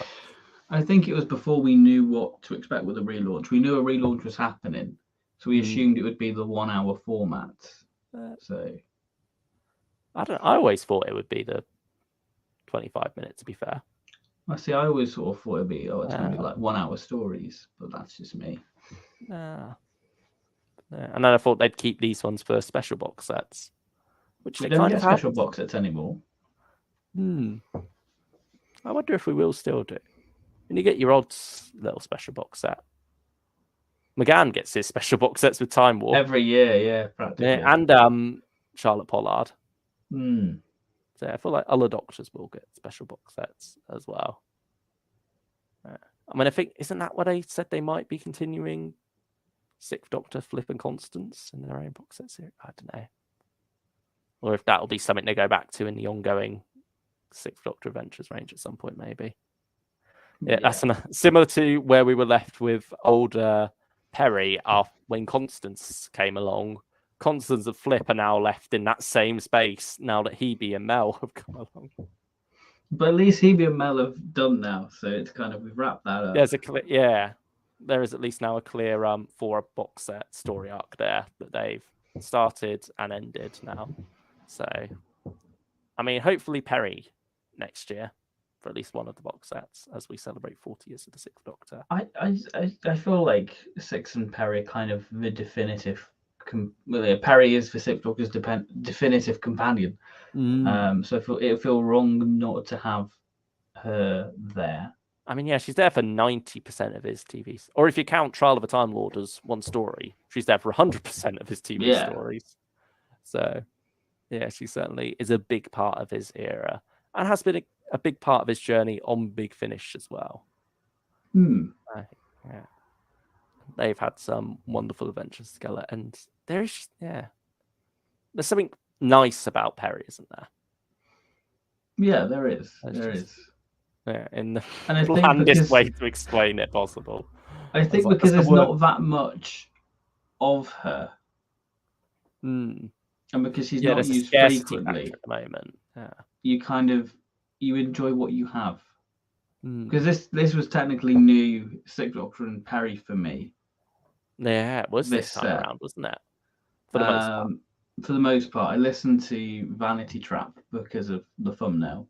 I think it was before we knew what to expect with the relaunch. We knew a relaunch was happening, so we assumed it would be the 1 hour format. So I always thought it would be the 25 minutes, to be fair. I always sort of thought it'd be it's going to be like 1 hour stories, but that's just me. And then I thought they'd keep these ones for special box sets, which they kind of have. Special box sets anymore. I wonder if we will still do. When you get your odds little special box set, McGann gets his special box sets with Time Warp every year, yeah, practically. Yeah, and Charlotte Pollard. So I feel like other Doctors will get special box sets as well. I mean, I think isn't that what they said they might be continuing? Sixth Doctor, Flip, and Constance in their own box sets here. I don't know, or if that'll be something they go back to in the ongoing Sixth Doctor Adventures range at some point, maybe. Yeah, that's similar to where we were left with Older Peri when Constance came along. Constance and Flip are now left in that same space now that Hebe and Mel have come along. But at least Hebe and Mel have done now, so it's kind of we've wrapped that up. There is at least now a clear 4 box set story arc there that they've started and ended now. So, I mean, hopefully Peri next year for at least one of the box sets as we celebrate 40 years of the Sixth Doctor. I feel like Six and Peri kind of the definitive Peri is the Sixth Doctor's definitive companion. Mm. So it would feel wrong not to have her there. I mean, yeah, she's there for 90% of his TVs. Or if you count Trial of a Time Lord as one story, she's there for 100% of his TV stories. So, yeah, she certainly is a big part of his era and has been a big part of his journey on Big Finish as well. Yeah. They've had some wonderful adventures together. And there's something nice about Peri, isn't there? Yeah, there is. Yeah, in the and blandest way to explain it possible. I think because there's not that much of her. And because she's not used frequently at the moment. You enjoy what you have. Because this was technically new Sixth Doctor and Peri for me. Yeah, it was this time around, wasn't it? For the most part. For the most part, I listened to Vanity Trap because of the thumbnail.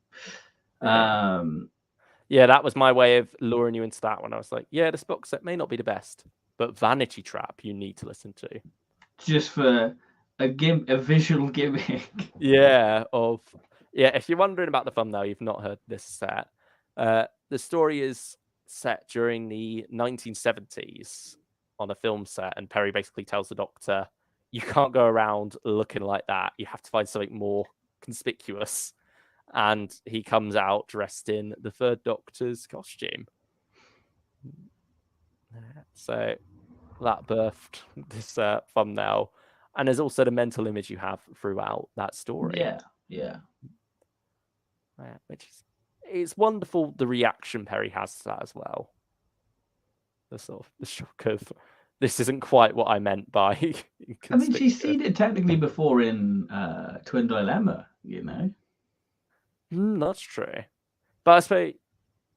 Yeah, that was my way of luring you into that one. I was like, yeah, this box set may not be the best, but Vanity Trap you need to listen to. Just for a visual gimmick. If you're wondering about the thumbnail, you've not heard this set. The story is set during the 1970s on a film set, and Peri basically tells the Doctor, you can't go around looking like that. You have to find something more conspicuous. And he comes out dressed in the Third Doctor's costume. So that birthed this thumbnail. And there's also the mental image you have throughout that story. Yeah. Which is, it's wonderful the reaction Peri has to that as well. The sort of the shock of, this isn't quite what I meant by I mean, she's seen it technically before in Twin Dilemma, you know? That's true. But I suppose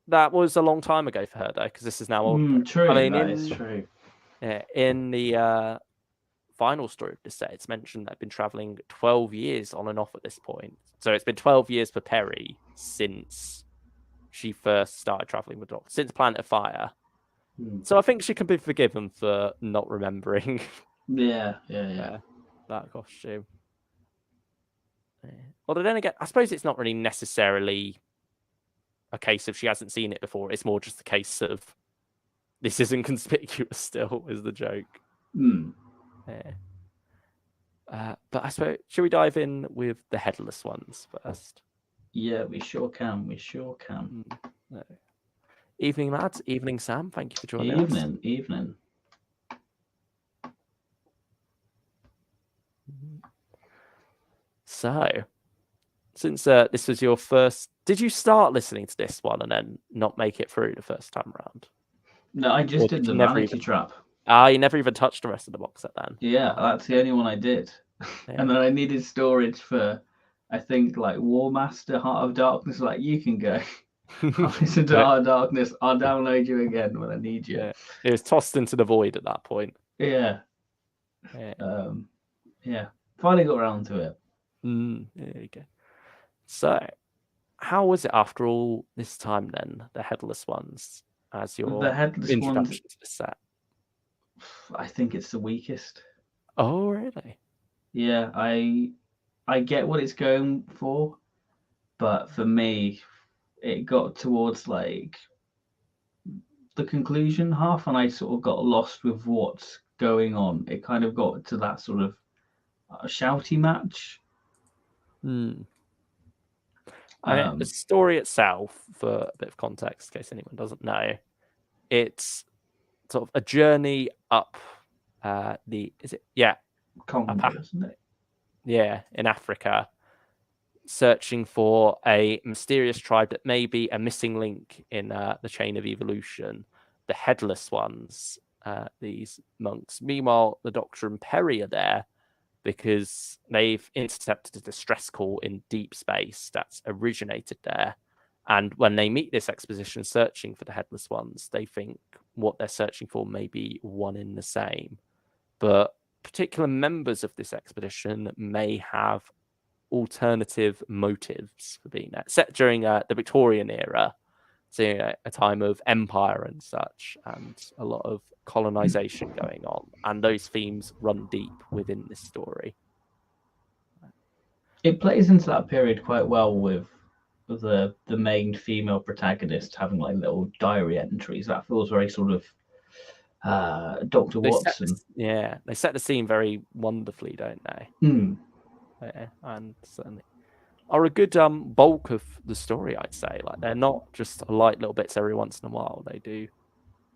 that was a long time ago for her, though, because this is now old. True, I mean, that is true. In the final story of the set, it's mentioned they've been traveling 12 years on and off at this point. So it's been 12 years for Peri since she first started traveling with Doctor, since Planet of Fire. So I think she can be forgiven for not remembering. Yeah. That costume. Although then again, I suppose it's not really necessarily a case of she hasn't seen it before. It's more just a case of this isn't conspicuous still, is the joke. But I suppose, should we dive in with the headless ones first? Yeah, we sure can. Evening, lads. Evening, Sam. Thank you for joining us. Evening. So, since this was your first, did you start listening to this one and then not make it through the first time around? No, I just did the Vanity Trap. You never even touched the rest of the box set then? Yeah, that's the only one I did. And then I needed storage for, I think, like War Master, Heart of Darkness. Like, you can go. I'll listen to Heart of Darkness. I'll download you again when I need you. Yeah. It was tossed into the void at that point. Yeah. Finally got around to it. There you go. So, how was it after all this time then, the headless ones, as your introduction to the set? I think it's the weakest. Oh, really? Yeah, I get what it's going for, but for me, it got towards like the conclusion half, and I sort of got lost with what's going on. It kind of got to that sort of shouty match. The story itself, for a bit of context, in case anyone doesn't know, it's sort of a journey up Congo, isn't it? Yeah, in Africa, searching for a mysterious tribe that may be a missing link in the chain of evolution, the Headless Ones, these monks. Meanwhile, the Doctor and Peri are there because they've intercepted a distress call in deep space that's originated there. And when they meet this exposition searching for the Headless Ones, they think what they're searching for may be one in the same. But particular members of this expedition may have alternative motives for being there. Set during the Victorian era, seeing a time of empire and such, and a lot of colonization going on, and those themes run deep within this story. It plays into that period quite well with the main female protagonist having like little diary entries. That feels very sort of Dr. Watson. They set the scene very wonderfully, don't they? Mm. Yeah, and certainly are a good bulk of the story, I'd say. Like, they're not just light little bits every once in a while. They do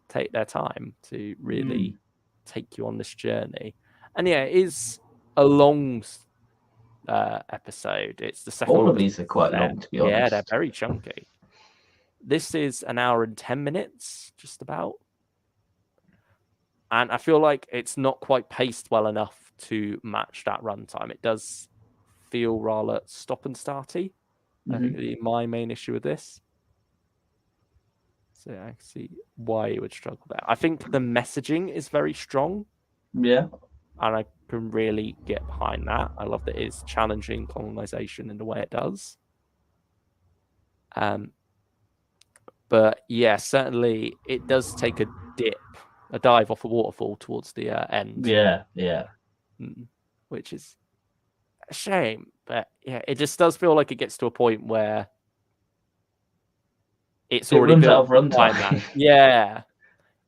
take their time to really take you on this journey. And yeah, it is a long episode. It's the second All one. of these are quite long, to be honest. Yeah, they're very chunky. This is an hour and 10 minutes, just about. And I feel like it's not quite paced well enough to match that runtime. It does feel rather stop and starty. I think my main issue with this. So I can see why you would struggle there. I think the messaging is very strong. Yeah. And I can really get behind that. I love that it's challenging colonization in the way it does. But yeah, certainly it does take a dive off a waterfall towards the end. Yeah. Which is a shame. But yeah, it just does feel like it gets to a point where it's already runs built out of runtime. Yeah.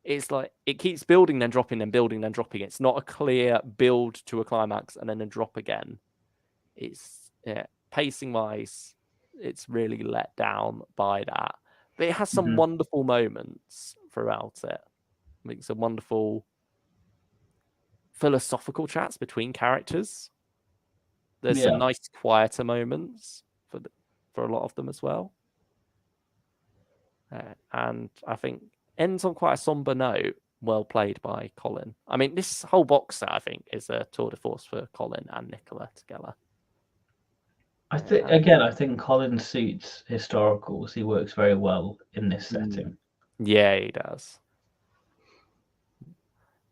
It's like it keeps building, then dropping, then building, then dropping. It's not a clear build to a climax and then a drop again. It's pacing wise, it's really let down by that. But it has some wonderful moments throughout it. I think some wonderful philosophical chats between characters. There's some nice quieter moments for a lot of them as well. And I think ends on quite a somber note. Well played by Colin. I mean, this whole box set, I think, is a tour de force for Colin and Nicola together. I think Colin suits historicals. He works very well in this setting. Yeah, he does.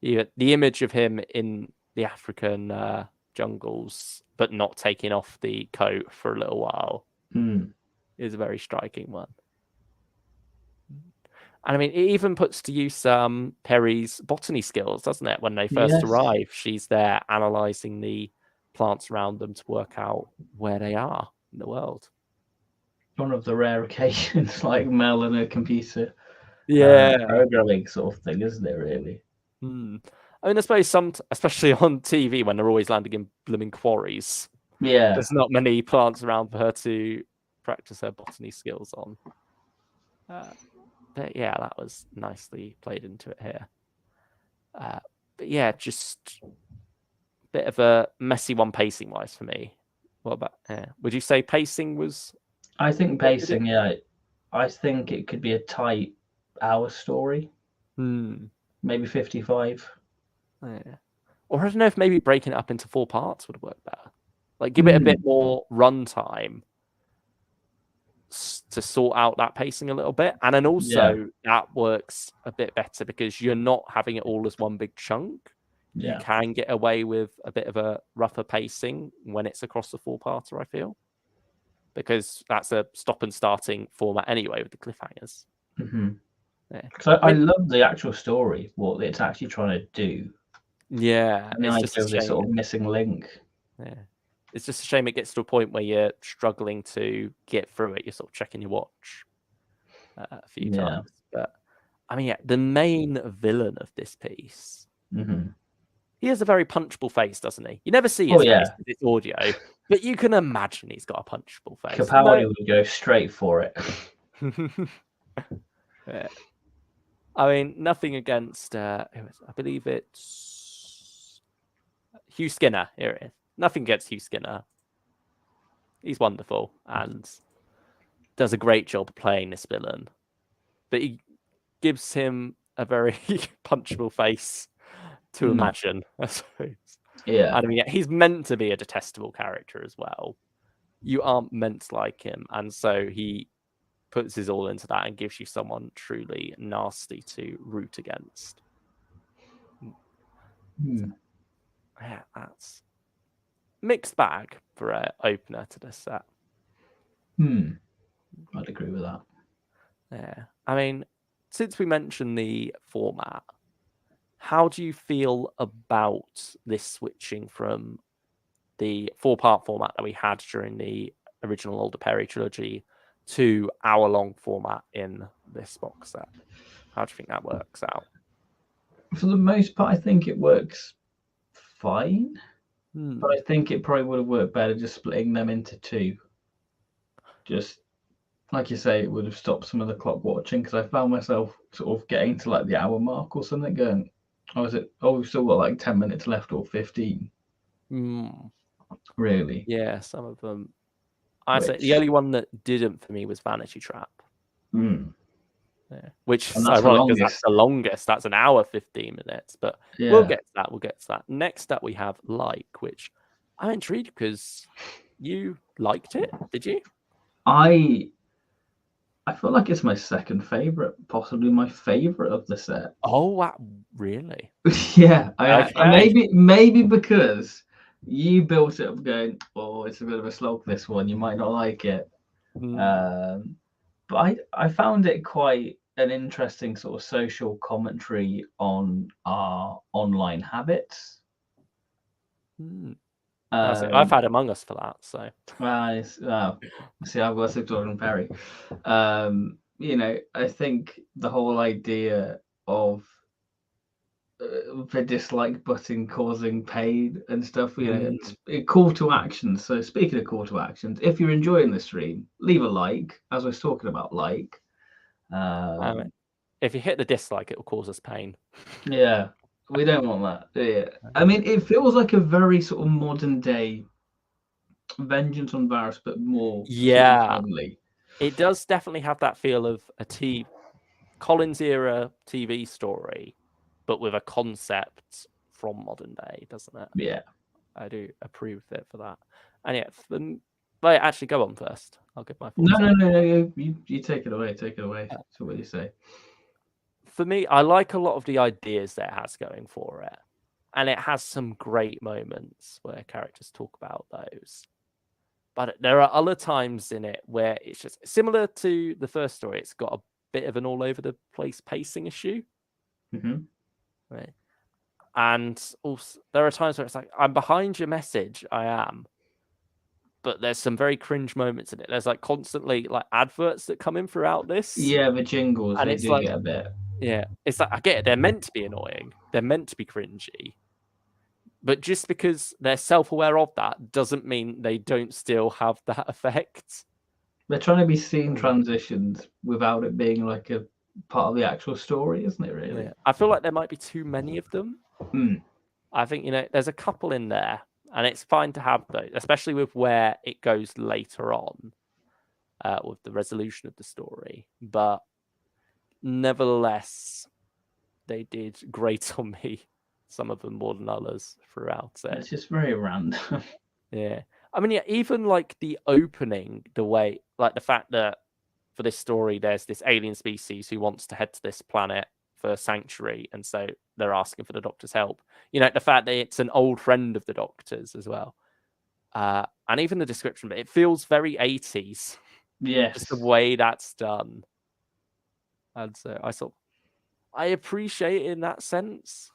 The image of him in the African jungles, but not taking off the coat for a little while, is a very striking one. And I mean, it even puts to use Peri's botany skills, doesn't it? When they first arrive, she's there analysing the plants around them to work out where they are in the world. One of the rare occasions, like Mel and a computer programming sort of thing, isn't it, really? I mean, I suppose especially on TV, when they're always landing in blooming quarries, there's not many plants around for her to practice her botany skills on. But yeah, that was nicely played into it here. But yeah, just a bit of a messy one pacing wise for me. What about? Would you say pacing was? I think pacing. Yeah, I think it could be a tight hour story. Maybe 55. Yeah. Or I don't know if maybe breaking it up into 4 parts would work better. Like give it a bit more runtime to sort out that pacing a little bit, and then also that works a bit better because you're not having it all as one big chunk. You can get away with a bit of a rougher pacing when it's across the 4-parter, I feel, because that's a stop and starting format anyway with the cliffhangers. Because I love the actual story, what it's actually trying to do. And the idea of this sort of missing link. It's just a shame it gets to a point where you're struggling to get through it. You're sort of checking your watch a few times. But I mean, the main villain of this piece, he has a very punchable face, doesn't he? You never see his face with this audio, but you can imagine he's got a punchable face. Capaldi would go straight for it. I mean, nothing against, I believe it's Hugh Skinner. Here it is. Nothing against Hugh Skinner. He's wonderful and does a great job playing this villain. But he gives him a very punchable face to imagine, I suppose. Yeah. And I mean, he's meant to be a detestable character as well. You aren't meant to like him. And so he puts his all into that and gives you someone truly nasty to root against. So, yeah, that's mixed bag for an opener to this set. I'd agree with that. Yeah. I mean, since we mentioned the format, how do you feel about this switching from the 4-part format that we had during the original Older Perry trilogy to hour-long format in this box set? How do you think that works out? For the most part, I think it works fine, Hmm. but I think it probably would have worked better just splitting them into two. Just like you say, it would have stopped some of the clock watching, because I found myself sort of getting to like the hour mark or something, going, "Oh, is it? Oh, we've still got like 10 minutes left or 15." Hmm. Really? Yeah, some of them. I say the Which, only one that didn't for me was Vanity Trap. mm, Yeah. Which and is that's the ironic because that's longest. the longest. That's an hour, 15 minutes. But we'll Yeah, get to that. We'll get to that. Next up, we have Like, which I'm intrigued because you liked it. Did you? I feel like it's my second favorite, possibly my favorite of the set. Oh, wow. Really? Yeah, I Okay. maybe because you built it up going, "Oh, it's a bit of a slog, this one. You might not like it." Hmm. Um, but I found it quite an interesting sort of social commentary on our online habits. Hmm. I've Um, had Among Us for that. So, see, I've got Sixth Doctor and Peri. I think the whole idea of the dislike button causing pain and stuff, hmm. it's call to action. So speaking of call to actions, if you're enjoying the stream, leave a like, as I was talking about, like. Um, Um, if you hit the dislike, it will cause us pain. yeah, we don't want that. Yeah. I mean, it feels like a very sort of modern day Vengeance on Varys, but more kid Yeah, friendly. it does definitely have that feel of a Collins era TV story, but with a concept from modern day, doesn't it? Yeah. I do approve it for that. And yeah, but actually, go on first. I'll give my No, thoughts no, after. no, no. You take it away. Take it away. Uh, So what do you say? For me, I like a lot of the ideas that it has going for it, and it has some great moments where characters talk about those. But there are other times in it where it's just similar to the first story. It's got a bit of an all over the place pacing issue, Hmm. right? And also, there are times where it's like, I'm behind your message, I am, but there's some very cringe moments in it. There's like constantly like adverts that come in throughout this, Yeah, the jingles, and they it's do like, get a bit. yeah, it's like I get it. They're meant to be annoying. They're meant to be cringy. But just because they're self-aware of that doesn't mean they don't still have that effect. They're trying to be scene transitions without it being like a part of the actual story, isn't it, really? Yeah, I feel like there might be too many of them. Mm. I think there's a couple in there, and it's fine to have those, especially with where it goes later on, with the resolution of the story. But nevertheless, they did grate on me. Some of them more than others throughout it. It's just very random. Yeah, I mean, yeah, even like the opening, the way, like the fact that for this story, there's this alien species who wants to head to this planet for sanctuary, and so they're asking for the Doctor's help. The fact that it's an old friend of the Doctor's as well, and even the description, but it feels very 80s, just the Yes. way that's done. And so I appreciate it in that sense,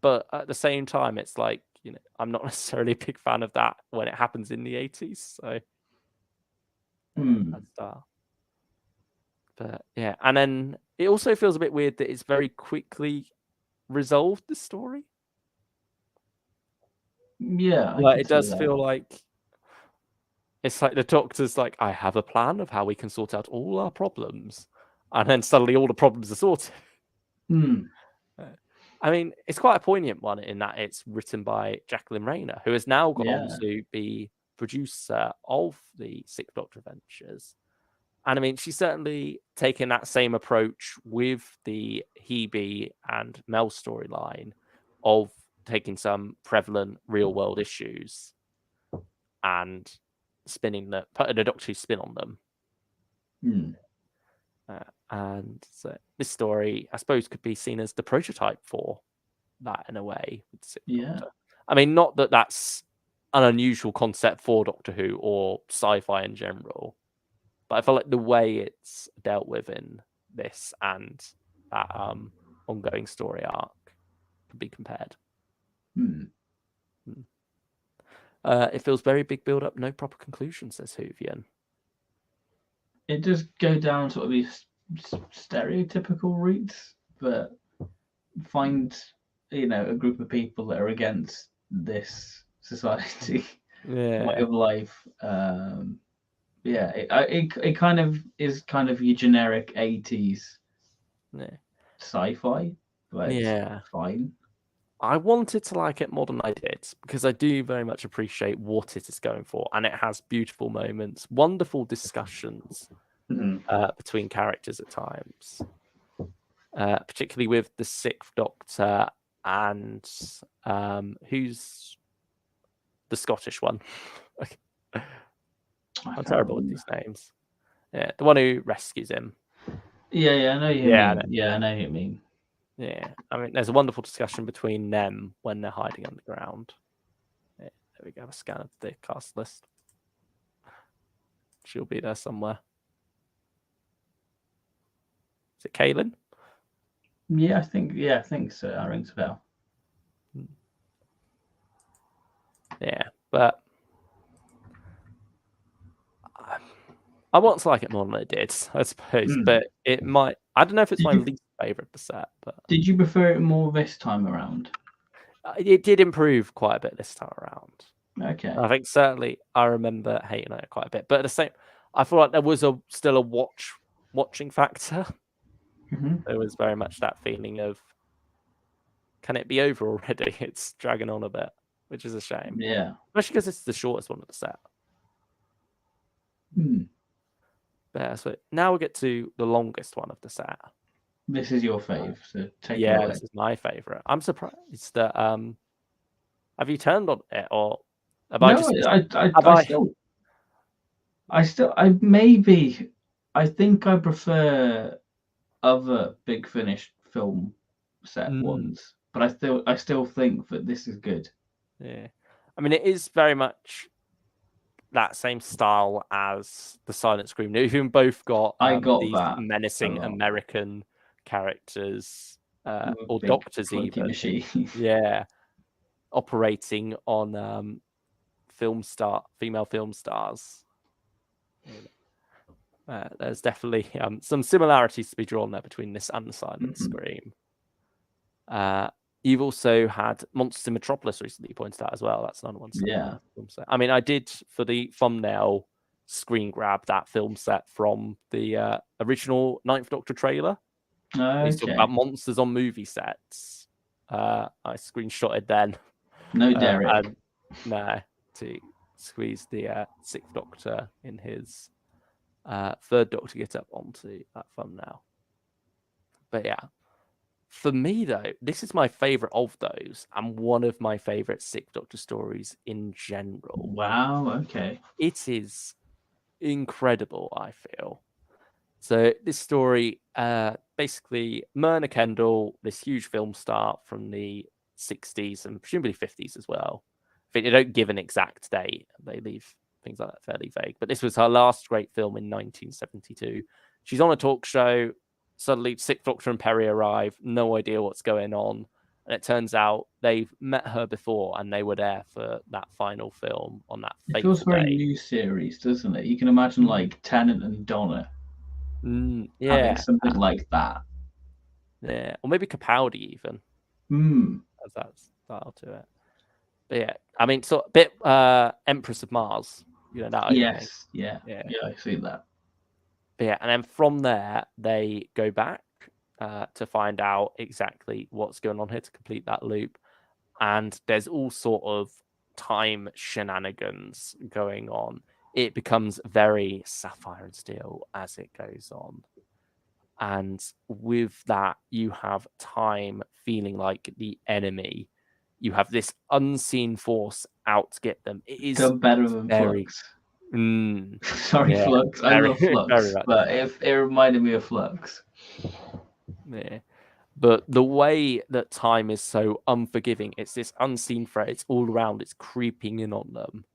but at the same time, it's like I'm not necessarily a big fan of that when it happens in the 80s. So Mm. that's that. But yeah, and then it also feels a bit weird that it's very quickly resolved the story. Yeah, I Like could it see does that. feel like it's like the Doctor's like, I have a plan of how we can sort out all our problems, and then suddenly all the problems are sorted. Mm. I mean, it's quite a poignant one in that it's written by Jacqueline Rayner, who has now gone on Yeah. to be producer of the Sixth Doctor Adventures. And I mean, she's certainly taken that same approach with the Hebe and Mel storyline of taking some prevalent real world issues and putting a Doctor Who spin on them. Mm. And so this story, I suppose, could be seen as the prototype for that in a way with the Sixth Yeah. Doctor. I mean, not that that's an unusual concept for Doctor Who or sci-fi in general, but I feel like the way it's dealt with in this and that ongoing story arc can be compared. It feels very big build up, no proper conclusion, says Hoovian. It does go down sort of these stereotypical routes, but find a group of people that are against this society way of life. It kind of is kind of your generic 80s sci-fi, but it's fine. I wanted to like it more than I did because I do very much appreciate what it is going for, and it has beautiful moments, wonderful discussions between characters at times, particularly with the Sixth Doctor and who's the Scottish one. I'm terrible with these names. Yeah, the one who rescues him. Yeah, I know you mean. I know you mean. Yeah, I mean, there's a wonderful discussion between them when they're hiding underground. Yeah, there we go, a scan of the cast list. She'll be there somewhere. Is it Kaylin? Yeah, I think so. That rings a bell. Yeah, but I want to like it more than I did, I suppose. But it might. I don't know if it's my least favorite of the set. But did you prefer it more this time around? It did improve quite a bit this time around. Okay. I think certainly I remember hating it quite a bit, but at the same, I feel like there was still a watching factor. There was very much that feeling of, can it be over already? It's dragging on a bit, which is a shame. Yeah, especially because it's the shortest one of the set. But so now we get to the longest one of the set. This is your fave, so take it away. This is my favorite. I'm surprised that have you turned on it, or have I just? I think I prefer other Big Finish film set ones, but I still think that this is good. Yeah, I mean, it is very much that same style as the Silent Scream. They've even both got these menacing American characters or doctors even. Yeah, operating on female film stars. There's definitely some similarities to be drawn there between this and the Silent Scream. You've also had Monsters in Metropolis recently pointed out as well. That's another one. Yeah. I mean, I did for the thumbnail screen grab that film set from the original Ninth Doctor trailer. He's talking about monsters on movie sets. I screenshotted then. No, Derek. To squeeze the Sixth Doctor in his Third Doctor get up onto that thumbnail. But yeah. For me, though, this is my favorite of those and one of my favorite Sixth Doctor stories in general. Wow, okay. It is incredible, I feel. So this story, basically, Myrna Kendall, this huge film star from the 60s and presumably 50s as well. They don't give an exact date. They leave things like that fairly vague. But this was her last great film in 1972. She's on a talk show. Suddenly, Sixth Doctor and Peri arrive, no idea what's going on. And it turns out they've met her before and they were there for that final film on that fateful day. It feels very new series, doesn't it? You can imagine like Tennant and Donna having something like that. Yeah, or maybe Capaldi even. As that style to it. But yeah, I mean, so a bit Empress of Mars. You know that. Yes, yeah, I see that. But yeah, and then from there, they go back to find out exactly what's going on here to complete that loop. And there's all sort of time shenanigans going on. It becomes very Sapphire and Steel as it goes on. And with that, you have time feeling like the enemy. You have this unseen force out to get them. It is better than Flux. Sorry, Flux. I love Flux, but it reminded me of Flux. Yeah. But the way that time is so unforgiving, it's this unseen threat. It's all around. It's creeping in on them.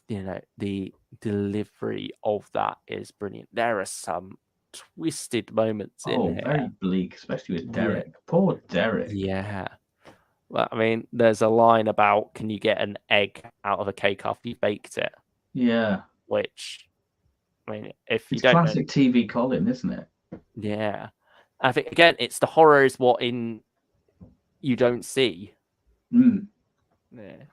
the delivery of that is brilliant. There are some twisted moments in here. very bleak, especially with Yeah. Derek. Poor Derek. Yeah. Well, I mean, there's a line about, can you get an egg out of a cake after you baked it? Yeah. Which, I mean, if you It's don't know, classic TV Colin, isn't it? yeah. I think, again, it's the horror is what you don't see. Mm. Yeah.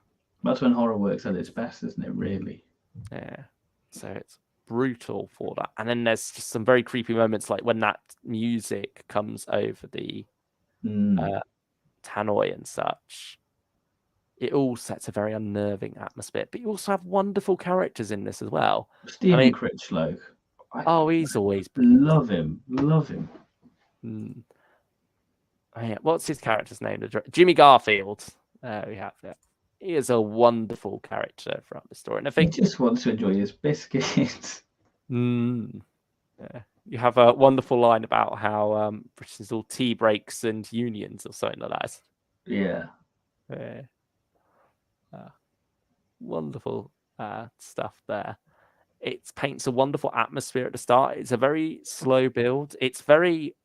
That's when horror works at its best, isn't it, really? Yeah. So it's brutal for that. And then there's just some very creepy moments, like when that music comes over the tannoy and such. It all sets a very unnerving atmosphere. But you also have wonderful characters in this as well. Stephen Critchlow. He's always brilliant. Love him. Oh, yeah. What's his character's name? Jimmy Garfield. We have it. He is a wonderful character throughout the story. And I think he just wants to enjoy his biscuits. Yeah. You have a wonderful line about how Britain's all tea breaks and unions or something like that. Yeah. Wonderful stuff there. It paints a wonderful atmosphere at the start. It's a very slow build. It's very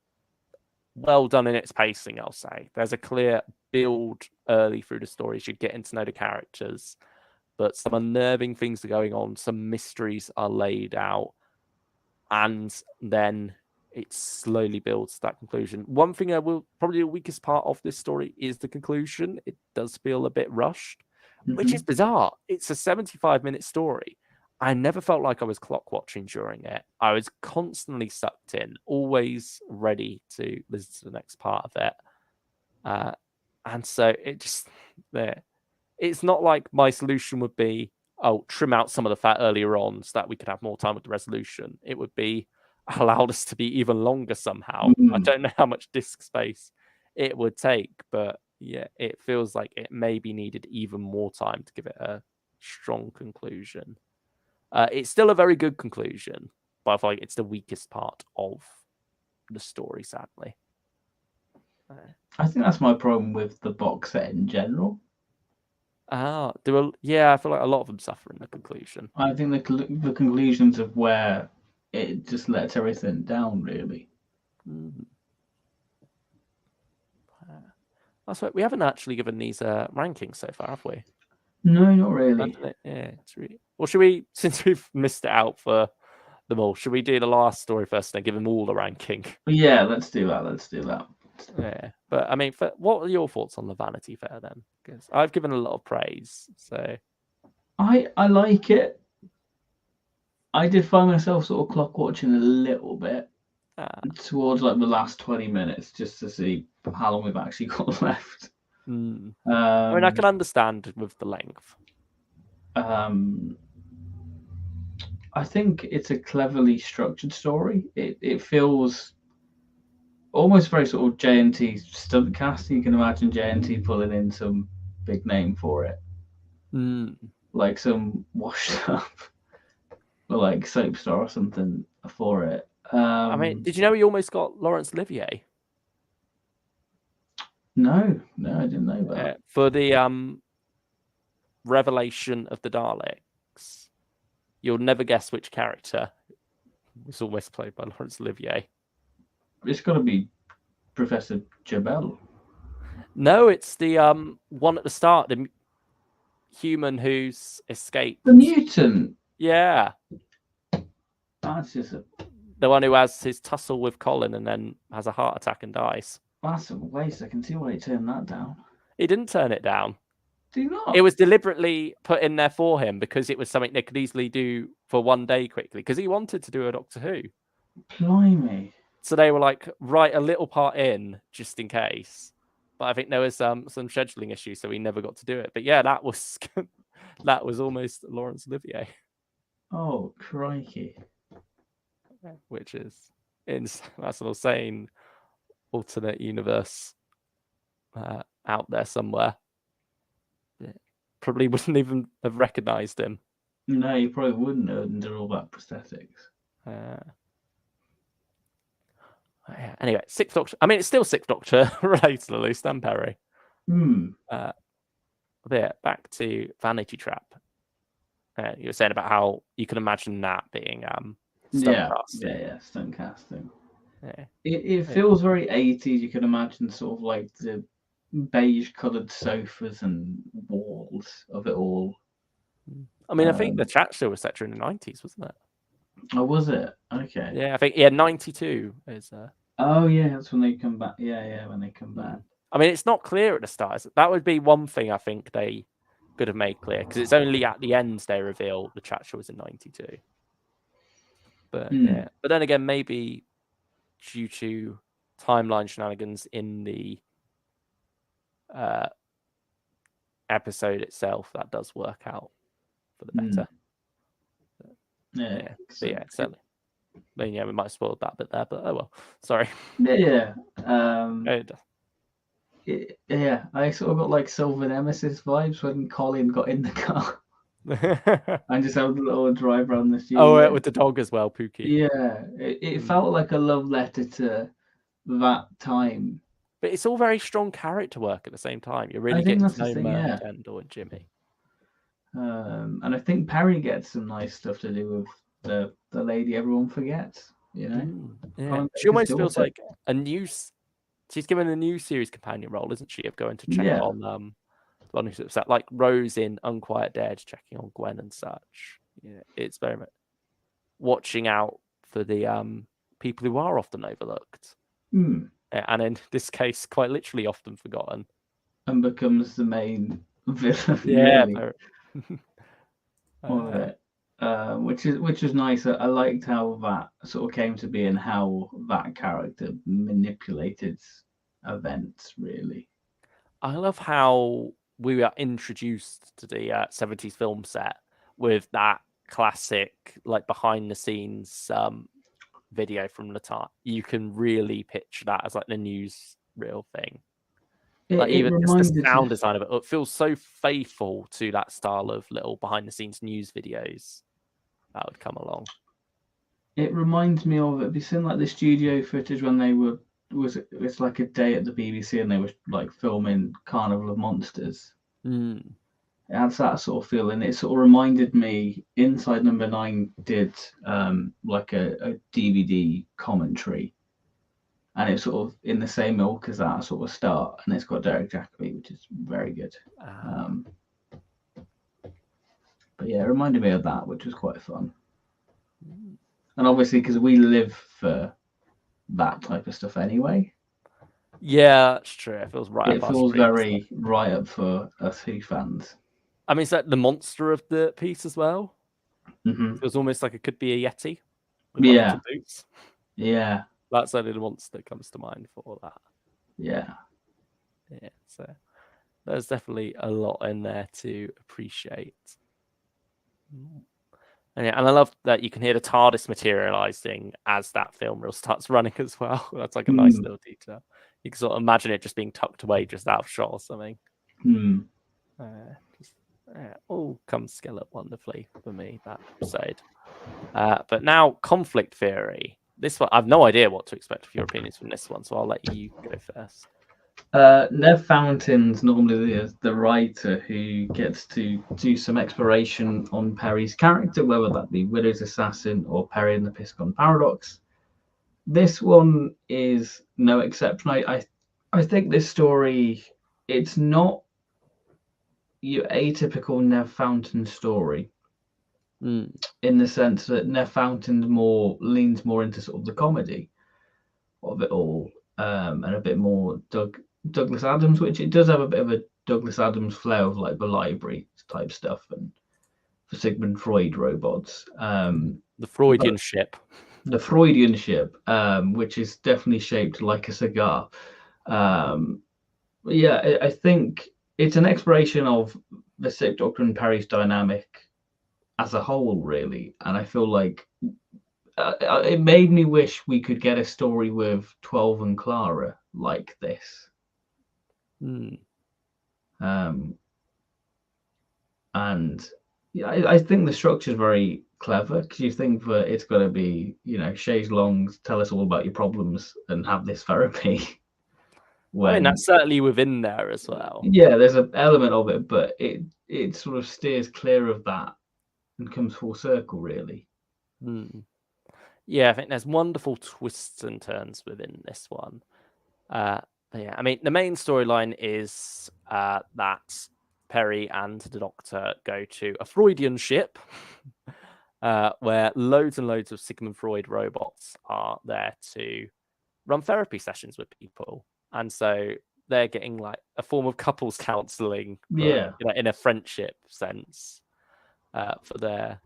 well done in its pacing, I'll say. There's a clear build early through the stories. You're getting to know the characters, but some unnerving things are going on. Some mysteries are laid out, and then it slowly builds to that conclusion. One thing probably the weakest part of this story is the conclusion. It does feel a bit rushed, which is bizarre. It's a 75-minute story. I never felt like I was clock watching during it. I was constantly sucked in, always ready to listen to the next part of it. And so it just it's not like my solution would be, trim out some of the fat earlier on so that we could have more time with the resolution. It would be allowed us to be even longer somehow. I don't know how much disk space it would take, but yeah, it feels like it maybe needed even more time to give it a strong conclusion. It's still a very good conclusion, but I feel like it's the weakest part of the story, sadly. I think that's my problem with the box set in general. I feel like a lot of them suffer in the conclusion. I think the conclusions of where it just lets everything down, really. That's right. We haven't actually given these rankings so far, have we? No, not really. Yeah, it's really. Well, should we, since we've missed it out for them all, should we do the last story first and then give them all the ranking? Yeah, let's do that. Yeah, but I mean, what are your thoughts on the Vanity Fair then? Because I've given a lot of praise, so I like it. I did find myself sort of clock watching a little bit towards like the last 20 minutes just to see how long we've actually got left. I mean, I can understand with the length. I think it's a cleverly structured story. It feels almost very sort of JNT stunt cast. You can imagine JNT pulling in some big name for it, like some washed up, or like soap star or something for it. I mean, did you know he almost got Laurence Olivier? No, I didn't know that. For the revelation of the Daleks, you'll never guess which character was almost played by Laurence Olivier. It's got to be Professor Jabel. No, it's the one at the start, the human who's escaped. The mutant. Yeah. That's just the one who has his tussle with Colin and then has a heart attack and dies. That's a waste. I can see why he turned that down. He didn't turn it down. Did he not? It was deliberately put in there for him because it was something they could easily do for one day quickly because he wanted to do a Doctor Who. Blimey. So they were like, write a little part in just in case. But I think there was some scheduling issues, so he never got to do it. But yeah, that was almost Laurence Olivier. Oh, crikey. Which is that's what I was saying, alternate universe out there somewhere. Probably wouldn't even have recognised him. No, you probably wouldn't have under all that prosthetics. Anyway, Sixth Doctor. I mean, it's still Sixth Doctor related to Sixth and Peri. Back to Vanity Trap. You were saying about how you can imagine that being stunt Yeah, casting. yeah, stunt casting. Yeah. It feels very 80s. You can imagine sort of like the beige coloured sofas and walls of it all. I mean, I think the chat show was set during the 90s, wasn't it? Oh, was it? Okay. Yeah, I think 92 is. Oh yeah, that's when they come back. Yeah, when they come back. I mean, it's not clear at the start. That would be one thing I think they could have made clear, because it's only at the end they reveal the chat show was in 92. But yeah, but then again, maybe due to timeline shenanigans in the episode itself, that does work out for the better. Yeah, certainly. I mean, yeah, we might have spoiled that bit there, but oh well. Sorry. Yeah. Yeah, I sort of got like Silver Nemesis vibes when Colin got in the car and just had a little drive around the studio. Oh, with the dog as well, Pookie. Yeah, it felt like a love letter to that time. But it's all very strong character work at the same time. You're really getting to know Murray, Kendall, and Jimmy. And I think Peri gets some nice stuff to do with the lady everyone forgets. You know, yeah, she almost feels like a new. She's given a new series companion role, isn't she? Of going to check on the one who's upset, like Rose in Unquiet Dead, checking on Gwen and such. Yeah, it's very much watching out for the people who are often overlooked, and in this case, quite literally often forgotten, and becomes the main villain. Yeah, of it. Which is nice. I liked how that sort of came to be and how that character manipulated events. Really, I love how we are introduced to the 70s film set with that classic, like behind the scenes video from the time. You can really picture that as like the newsreel thing. Like even just the sound design of it feels so faithful to that style of little behind the scenes news videos that would come along. It reminds me of, have you seen like the studio footage when they were it's like a day at the BBC and they were like filming Carnival of Monsters? It has that sort of feeling. It sort of reminded me Inside Number 9 did like a DVD commentary, and it's sort of in the same ilk as that sort of start, and it's got Derek Jacobi, which is very good. But yeah, it reminded me of that, which was quite fun. And obviously, because we live for that type of stuff anyway. Yeah, that's true. It feels right. It feels very right up for us Who fans. I mean, it's like the monster of the piece as well. It feels almost like it could be a Yeti. Yeah. Boots. Yeah. That's only the monster that comes to mind for that. Yeah. Yeah. So there's definitely a lot in there to appreciate. And I love that you can hear the TARDIS materializing as that film reel starts running as well. That's like a nice little detail. You can sort of imagine it just being tucked away just out of shot or something. All comes together wonderfully for me, that episode. But now, conflict theory. This one, I've no idea what to expect of your opinions from this one, so I'll let you go first. Nev Fountain's normally the writer who gets to do some exploration on Peri's character, whether that be Widow's Assassin or Peri and the Piscon Paradox. This one is no exception. I think this story, it's not your atypical Nev Fountain story, in the sense that Nev Fountain leans more into sort of the comedy of it all, and a bit more Douglas Adams, which it does have a bit of a Douglas Adams flair of like the library type stuff and for Sigmund Freud robots. The Freudian ship. The Freudian ship, which is definitely shaped like a cigar. Yeah, I think it's an exploration of the Sixth Doctor and Peri's dynamic as a whole, really. And I feel like it made me wish we could get a story with 12 and Clara like this. And yeah, I think the structure is very clever, because you think that it's got to be, chaise longues, tell us all about your problems and have this therapy. I mean, that's certainly within there as well. Yeah, there's an element of it, but it sort of steers clear of that and comes full circle, really. Yeah, I think there's wonderful twists and turns within this one. But yeah, I mean, the main storyline is that Peri and the Doctor go to a Freudian ship where loads and loads of Sigmund Freud robots are there to run therapy sessions with people. And so they're getting like a form of couples counseling, but in a friendship sense for their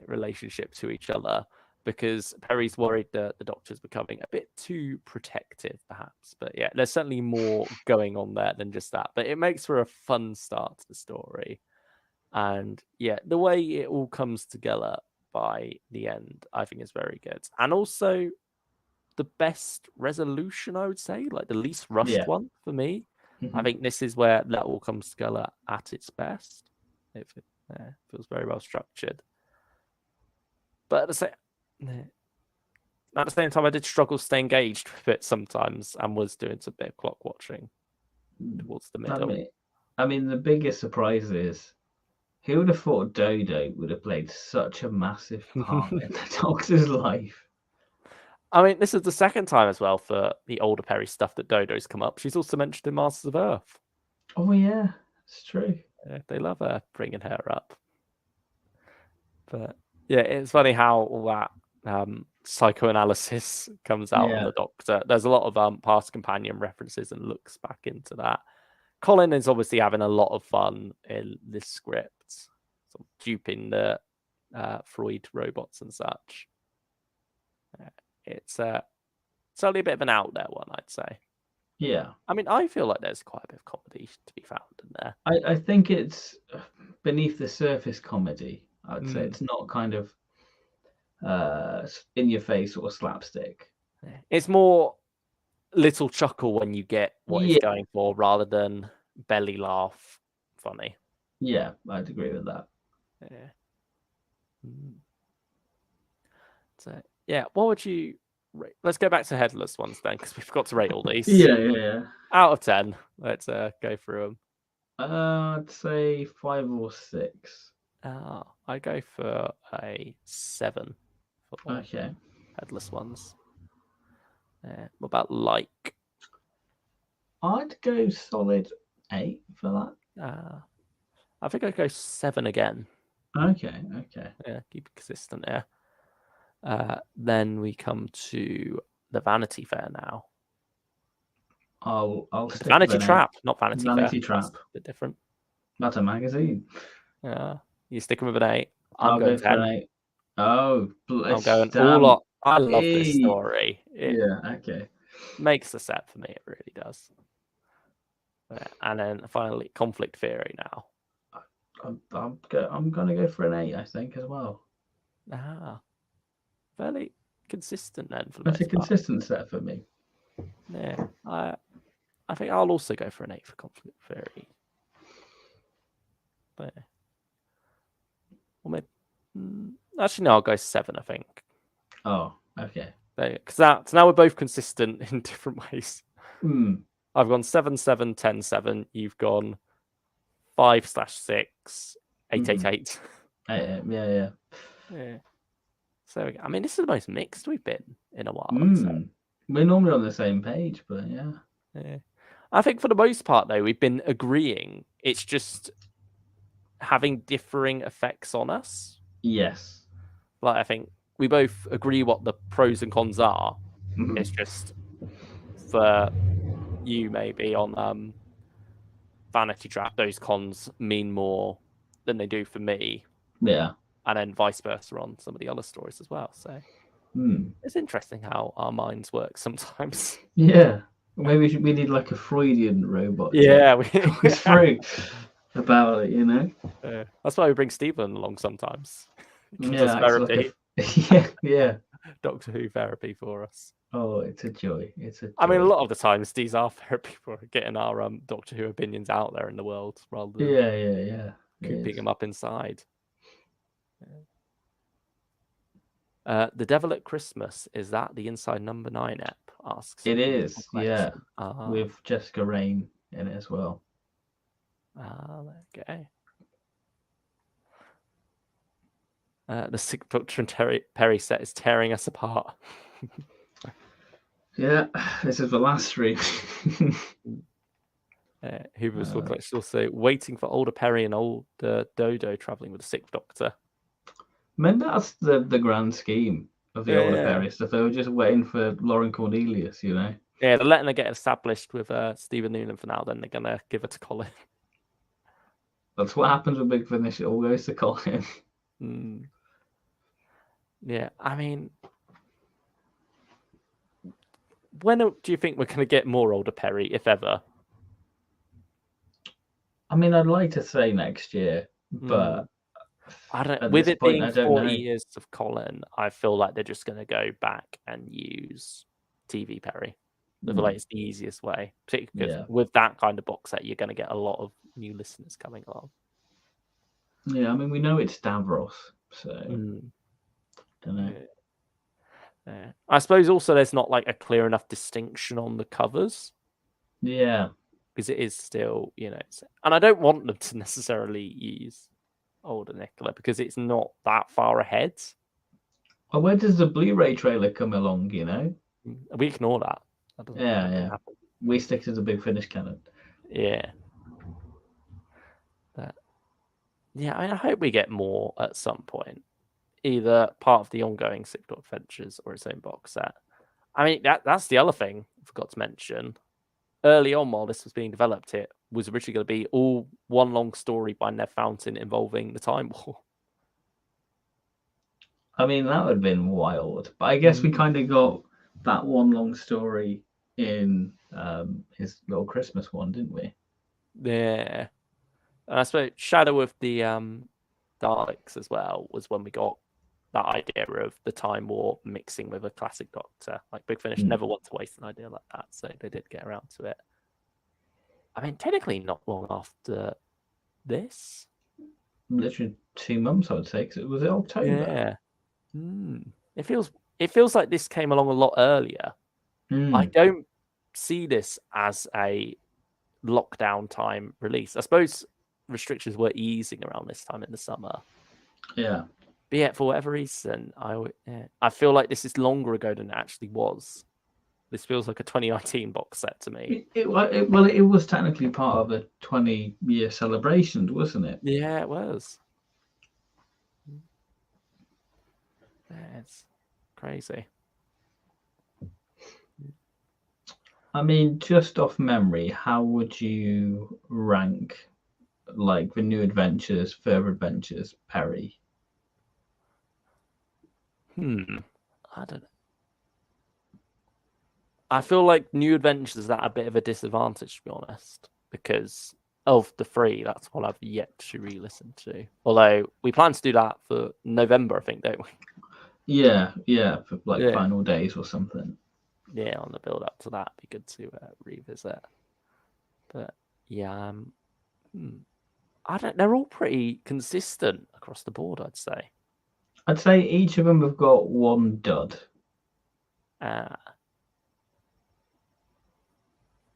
relationship to each other. Because Peri's worried that the Doctor's becoming a bit too protective, perhaps. But yeah, there's certainly more going on there than just that. But it makes for a fun start to the story. And yeah, the way it all comes together by the end, I think is very good. And also the best resolution, I would say, like the least rushed one for me. I think this is where that all comes together at its best. It feels very well structured. But at the same time, I did struggle to stay engaged with it sometimes and was doing some bit of clock watching towards the middle. I mean, the biggest surprise is who would have thought Dodo would have played such a massive part in the Doctor's life? I mean, this is the second time as well for the older Peri stuff that Dodo's come up. She's also mentioned in Masters of Earth. Oh, yeah, it's true. They love her bringing her up. But yeah, it's funny how all that psychoanalysis comes out on the Doctor. There's a lot of past companion references and looks back into that. Colin is obviously having a lot of fun in this script, sort of duping the Freud robots and such. It's certainly a bit of an out there one, I'd say. Yeah. I mean, I feel like there's quite a bit of comedy to be found in there. I think it's beneath the surface comedy. I'd say it's not kind of in your face or slapstick. It's more little chuckle when you get what it's going for rather than belly laugh funny. Yeah, I'd agree with that. Yeah. So, yeah, what would you rate? Let's go back to headless ones then, because we forgot to rate all these. Yeah. Out of 10, let's go through them. I'd say 5 or 6. I go for a 7 for headless ones. What about like? I'd go solid 8 for that. I think I'd go 7 again. Okay. Yeah, keep it consistent there. Then we come to the Vanity Fair now. I'll stick Vanity with Trap, not Vanity Fair. Vanity Trap. That's a bit different. That's a magazine. Yeah, you're sticking with an 8. I'll go for an 8. Oh, I'm going all up. I love this story. Okay. Makes the set for me. It really does. And then finally, conflict theory now. I'm gonna go for an 8, I think, as well. Fairly consistent then for the That's a consistent set for me. Yeah, I think I'll also go for an 8 for conflict theory. But maybe, actually, no, I'll go 7. I think. Oh, okay. Because now we're both consistent in different ways. I've gone 7, 7, 10, 7. You've gone 5/6, 8, 8, 8. Yeah. So I mean, this is the most mixed we've been in a while. We're normally on the same page, but yeah. I think for the most part, though, we've been agreeing. It's just having differing effects on us. Yes. Like I think we both agree what the pros and cons are. It's just for you maybe on Vanity Trap, those cons mean more than they do for me. Yeah. And then vice versa on some of the other stories as well. So it's interesting how our minds work sometimes. Yeah. Maybe we need like a Freudian robot. Yeah. Talk us through about it, you know? That's why we bring Stephen along sometimes. Yeah. Therapy. Yeah. Doctor Who therapy for us. Oh, it's a joy. I mean, a lot of the times these are therapy for getting our Doctor Who opinions out there in the world rather than cooping them up inside. The Devil at Christmas, is that the Inside Number 9 app? Asks. It is, yeah. With Jessica Raine in it as well. Okay. The Sixth Doctor and Peri set is tearing us apart. Yeah, this is the last stream. Hoover's will collect also waiting for older Peri and older Dodo traveling with the Sixth Doctor. Maybe that's the grand scheme of the older Peri stuff. They were just waiting for Lauren Cornelius, you know. Yeah, they're letting her get established with Stephen Noonan for now. Then they're gonna give it to Colin. That's what happens with Big Finish. It all goes to Colin. Yeah, I mean, when do you think we're going to get more older Peri, if ever? I mean, I'd like to say next year, but I don't. at With this it point, being I don't 40 know. years of Colin, I feel like they're just going to go back and use TV Peri. I feel like it's the easiest way, particularly because with that kind of box set, you're going to get a lot of new listeners coming along. Yeah, I mean, we know it's Davros, so don't know. I suppose also there's not like a clear enough distinction on the covers. Yeah, because it is still, you know, and I don't want them to necessarily use older Nicola because it's not that far ahead. Well, where does the Blu-ray trailer come along? You know, we ignore that. Yeah. We stick to the Big Finish canon. Yeah. Yeah, I mean, I hope we get more at some point, either part of the ongoing Sixth Doctor Adventures or its own box set. I mean, that's the other thing I forgot to mention. Early on, while this was being developed, it was originally going to be all one long story by Nev Fountain involving the Time War. I mean, that would have been wild. But I guess we kind of got that one long story in his little Christmas one, didn't we? Yeah. And I suppose Shadow of the Daleks as well was when we got that idea of the Time War mixing with a classic Doctor. Like Big Finish never wanted to waste an idea like that, so they did get around to it. I mean, technically not long after this. Literally 2 months, I would say, because it was October. Yeah. It feels like this came along a lot earlier. I don't see this as a lockdown time release. I suppose restrictions were easing around this time in the summer. Yeah. But yet, for whatever reason, I feel like this is longer ago than it actually was. This feels like a 2019 box set to me. It was technically part of a 20-year celebration, wasn't it? Yeah, it was. It's crazy. I mean, just off memory, how would you rank like the New Adventures, Further Adventures, Peri? I don't know. I feel like New Adventures is at a bit of a disadvantage, to be honest, because of the 3. That's what I've yet to re-listen to. Although we plan to do that for November, I think, don't we? Yeah, for final days or something. Yeah, on the build up to that, it'd be good to revisit. But yeah, I don't. They're all pretty consistent across the board, I'd say. I'd say each of them have got one dud.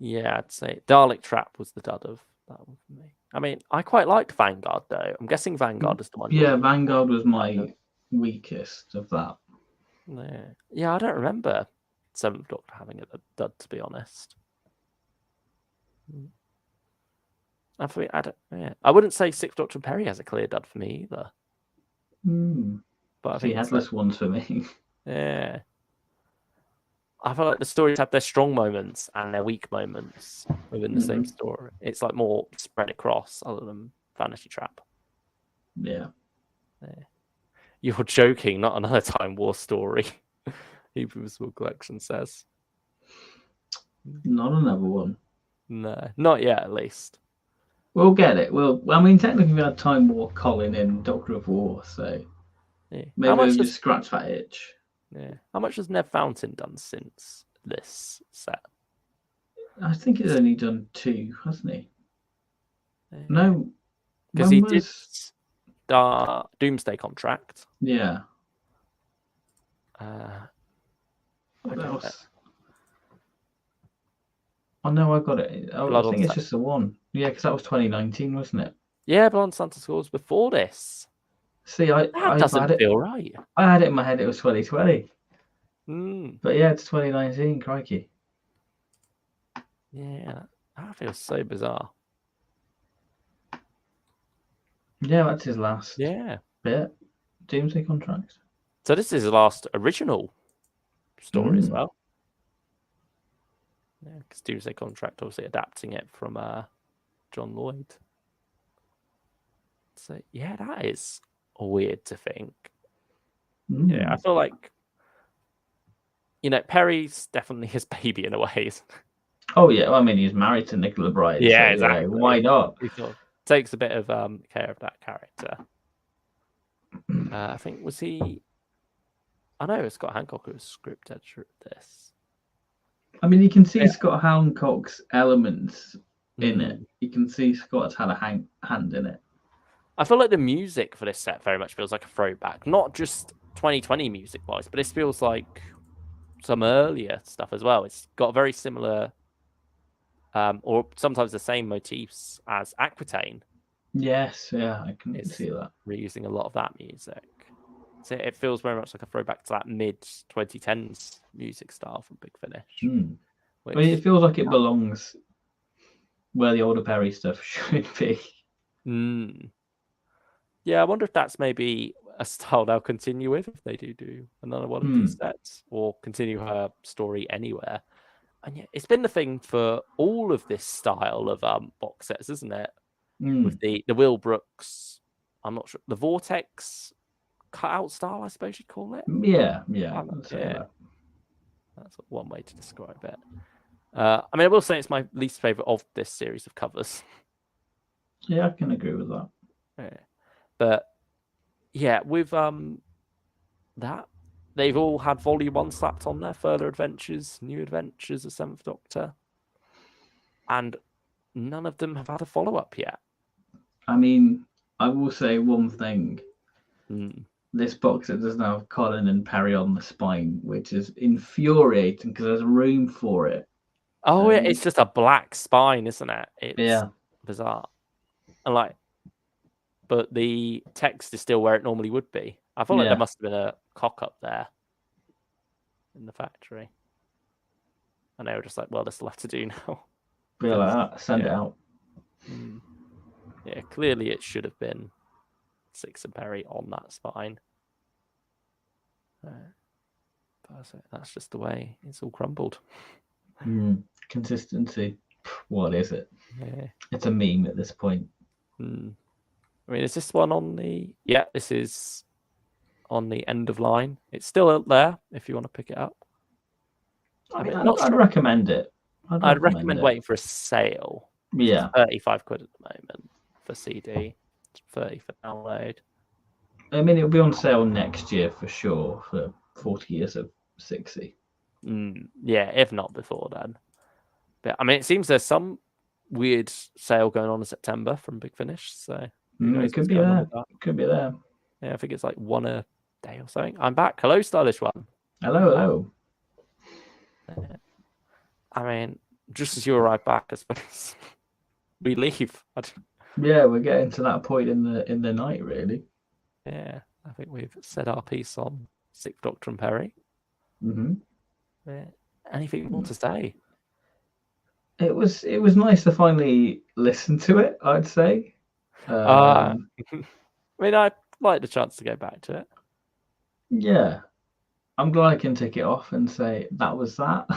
Yeah, I'd say Dalek Trap was the dud of that one for me. I mean, I quite liked Vanguard though. I'm guessing Vanguard is the one. Yeah, Vanguard was my weakest of that. Yeah, I don't remember Seventh Doctor having a dud, to be honest. I wouldn't say Sixth Doctor and Peri has a clear dud for me either. But I think headless ones for me. Yeah. I feel like the stories have their strong moments and their weak moments within the same story. It's like more spread across other than Vanity Trap. Yeah. You're joking, not another Time War story. Hebrews Will Collection says. Not another one. No, not yet at least. We'll get it. Technically we had Time War Colin in Doctor of War, so maybe we'll just scratch that itch. Yeah. How much has Nev Fountain done since this set? I think he's only done 2, hasn't he? No. Because he did Doomsday Contract. Yeah. What else? Oh, no, I got it. I think it's just the one. Yeah, because that was 2019, wasn't it? Yeah, Blood on Santa Claus before this. See, That doesn't feel right. I had it in my head it was 2020. Mm. But yeah, it's 2019, crikey. Yeah, that feels so bizarre. Yeah, that's his last bit. Doomsday Contract. So this is his last original story as well. Yeah, because Doomsday Contract, obviously adapting it from John Lloyd. So yeah, that is weird to think. Yeah, I feel like, Peri's definitely his baby in a way. Oh yeah, well, I mean he's married to Nicola Bryant. Yeah, so, exactly. Why not? He sort of takes a bit of care of that character. I think was he? I know it's Scott Hancock who was script editor of this. I mean, you can see Scott Hancock's elements in it. You can see Scott's had a hand in it. I feel like the music for this set very much feels like a throwback, not just 2020 music wise, but it feels like some earlier stuff as well. It's got very similar, or sometimes the same motifs as Aquitaine. Yes, yeah, I can see that. Reusing a lot of that music. So it feels very much like a throwback to that mid 2010s music style from Big Finish. I mean, it feels like it belongs where the older Peri stuff should be. Yeah, I wonder if that's maybe a style they'll continue with if they do another one of these sets, or continue her story anywhere. And yeah, it's been the thing for all of this style of box sets, isn't it? With the Will Brooks, I'm not sure, the Vortex cutout style, I suppose you'd call it. Yeah. That's one way to describe it. I mean, I will say it's my least favorite of this series of covers. Yeah, I can agree with that. Yeah. But yeah, with that, they've all had Volume 1 slapped on there, Further Adventures, New Adventures of Seventh Doctor. And none of them have had a follow-up yet. I mean, I will say one thing. This box set doesn't have Colin and Peri on the spine, which is infuriating because there's room for it. Oh, yeah, it's just a black spine, isn't it? It's bizarre. And but the text is still where it normally would be. I feel like there must have been a cock up there in the factory. And they were just like, well, there's a lot to do now. Be like that, send it out. Yeah, clearly it should have been Sixth and Peri on that spine. But that's just the way it's all crumbled. Consistency. What is it? Yeah. It's a meme at this point. I mean, is this one on the... Yeah, this is on the end of line. It's still up there if you want to pick it up. I'd recommend it. I'd recommend waiting for a sale. Yeah. It's 35 quid at the moment for CD. It's 30 for download. I mean, it'll be on sale next year for sure for 40 years of 60. Yeah, if not before then. But I mean, it seems there's some weird sale going on in September from Big Finish. So it could be there. Could be there. Yeah, I think it's like one a day or something. I'm back. Hello, Stylish One. Hello. I mean, just as you arrive back, I suppose we leave. Yeah, we're getting to that point in the night, really. Yeah, I think we've said our piece on Sixth Doctor and Peri. Yeah. Anything more to say? It was nice to finally listen to it, I'd say. I mean, I like the chance to go back to it. Yeah. I'm glad I can take it off and say that was that.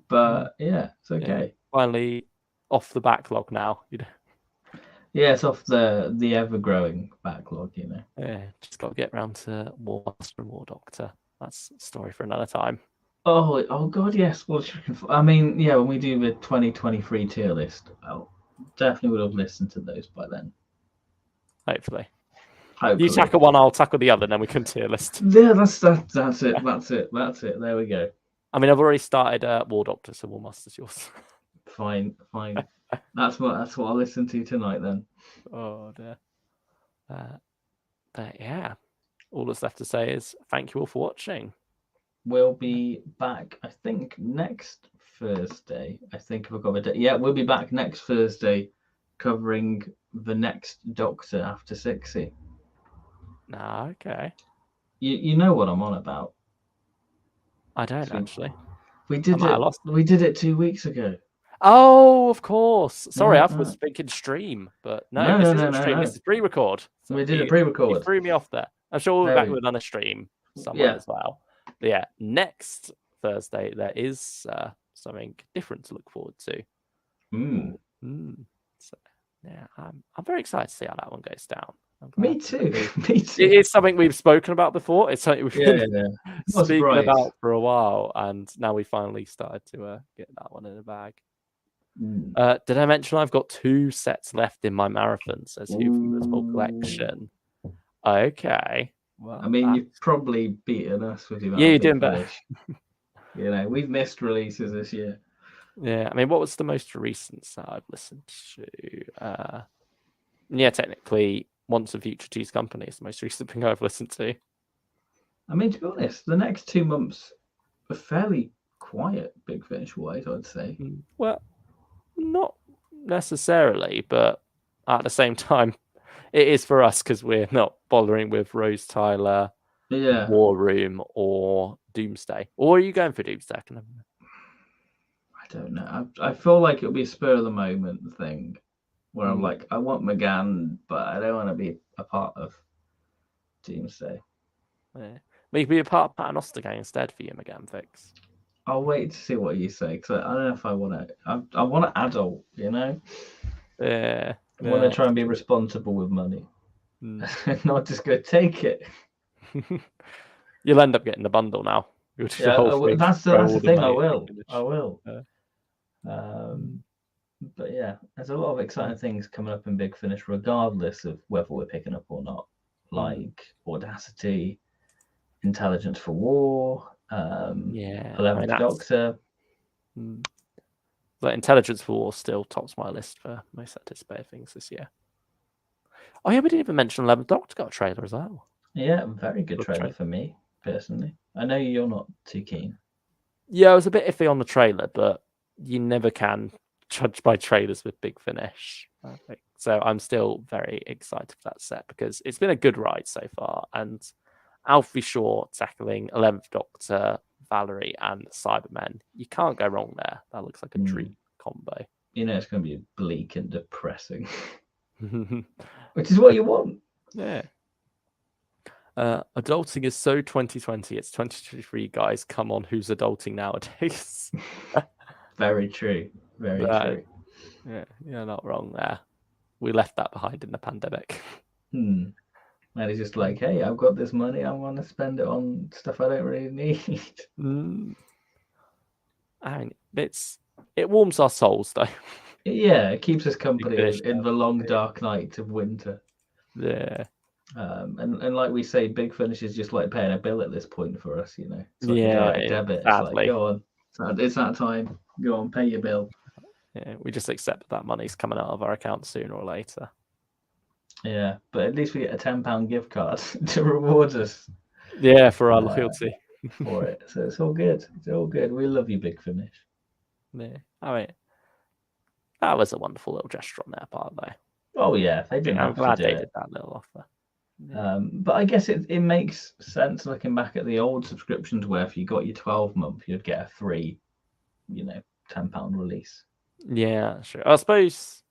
But yeah, it's okay. Yeah, finally off the backlog now, Yeah, it's off the ever-growing backlog, Yeah, just got to get around to War Master and War Doctor. That's a story for another time. Oh God, yes. I mean, yeah, when we do the 2023 tier list, I'll definitely would have listened to those by then. Hopefully. You tackle one, I'll tackle the other, and then we can tier list. Yeah, that's it. That's it. There we go. I mean, I've already started War Doctor, so War Master's yours. Fine. That's what I'll listen to tonight then. Oh dear. But yeah, all that's left to say is thank you all for watching. We'll be back, I think, next Thursday. I think if I got a date. Yeah, we'll be back next Thursday covering the next Doctor after 60. Nah, okay. You know what I'm on about. I don't We, actually. we I did might have it. lost it. We did it 2 weeks ago. Oh, of course. Sorry, I was No, thinking stream, but no, no, this no, no, isn't no, stream. no. This is pre-record. So We did it you pre-record. threw me off there. I'm sure we'll be back Very, with another stream somewhere yeah. as well. But yeah, next Thursday there is something different to look forward to. Mm. So yeah, I'm very excited to see how that one goes down. Me too. Me It too. is something we've spoken about before. It's something we've been Yeah. Not speaking surprised. about for a while, and now we finally started to get that one in the bag. Did I mention I've got 2 sets left in my marathon? Says Who from the full collection. Okay. Well, I mean, you've probably beaten us with your you're Big doing better. Finish. You know, we've missed releases this year. Yeah, I mean, what was the most recent set I've listened to? Yeah, technically, Once and Future T's Company is the most recent thing I've listened to. I mean, to be honest, the next 2 months are fairly quiet, Big Finish wise, I'd say. Well, not necessarily, but at the same time, it is for us because we're not bothering with Rose Tyler, Yeah. War Room, or Doomsday. Or are you going for Doomsday? I don't know. I feel like it'll be a spur of the moment thing where I'm like, I want McGann, but I don't want to be a part of Doomsday. Yeah. Maybe be a part of Paternoster Gang instead for you, McGann Fix. I'll wait to see what you say because I don't know if I want to. I want an adult, you know. Yeah. I want to try and be responsible with money, not just go take it. You'll end up getting the bundle now. That's the thing. I will. But yeah, there's a lot of exciting things coming up in Big Finish, regardless of whether we're picking up or not. Like Audacity, Intelligence for War, 11th Doctor. But Intelligence for War still tops my list for most anticipated things this year. Oh yeah, we didn't even mention 11th Doctor got a trailer as well. Yeah, very good trailer for me, personally. I know you're not too keen. Yeah, I was a bit iffy on the trailer, but you never can judge by trailers with Big Finish. So I'm still very excited for that set because it's been a good ride so far. And Alfie Shaw tackling 11th Doctor, Valerie, and Cybermen. You can't go wrong there. That looks like a dream combo. You know, it's going to be bleak and depressing, which is what you want. Yeah. Adulting is so 2020. It's 2023, guys. Come on, who's adulting nowadays? Very true. Very true. Yeah, you're not wrong there. We left that behind in the pandemic. And he's just like, hey, I've got this money. I want to spend it on stuff I don't really need. I mean, it warms our souls, though. Yeah, it keeps us company in the long, dark night of winter. Yeah. And like we say, Big Finish is just like paying a bill at this point for us, you know. It's like a direct debit. It's like, go on. It's that time. Go on, pay your bill. Yeah, we just accept that money's coming out of our account sooner or later. Yeah, but at least we get a £10 gift card to reward us. Yeah, for our loyalty. For it. So it's all good. It's all good. We love you, Big Finish. Yeah, I mean, that was a wonderful little gesture on their part, though. Oh yeah, they didn't have to do they it. did that little offer. But I guess it makes sense looking back at the old subscriptions where if you got your 12-month, you'd get a free, £10 release. Yeah, sure. I suppose,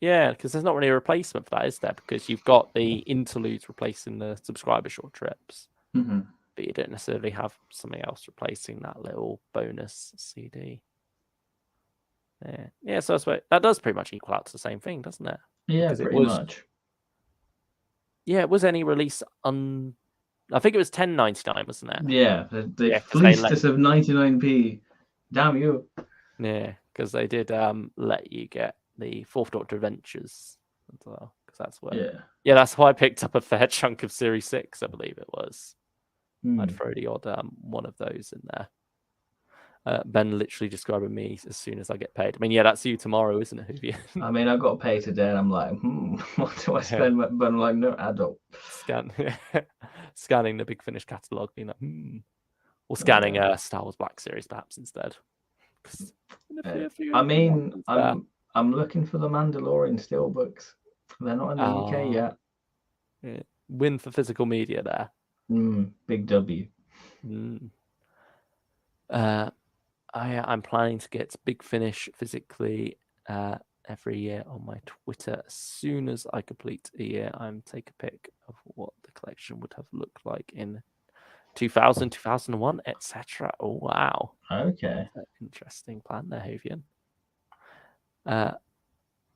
yeah, because there's not really a replacement for that, is there? Because you've got the interludes replacing the subscriber short trips, but you don't necessarily have something else replacing that little bonus CD. Yeah. So I suppose that does pretty much equal out to the same thing, doesn't it? Yeah, pretty much. Yeah, it was any release I think it was $10.99, wasn't it? Yeah, they fleeced us of 99p. Damn you. Yeah, because they did let you get the Fourth Doctor Adventures as well. Because that's where. Yeah, that's why I picked up a fair chunk of Series 6, I believe it was. I'd throw the odd one of those in there. Ben literally just grabbing me as soon as I get paid. I mean, yeah, that's you tomorrow, isn't it, Hoovie? I mean, I got paid today, and I'm like, what do I spend? But I'm like, no, adult. Scanning the Big Finish catalogue, being like, or scanning Star Wars Black Series perhaps instead. I mean, I'm looking for the Mandalorian steelbooks. They're not in the UK yet. Yeah. Win for physical media there. Big W. I'm planning to get Big Finish physically every year on my Twitter. As soon as I complete a year, I'm take a pic of what the collection would have looked like in 2000, 2001, etc. Oh, wow. Okay. Interesting plan there, Hovian.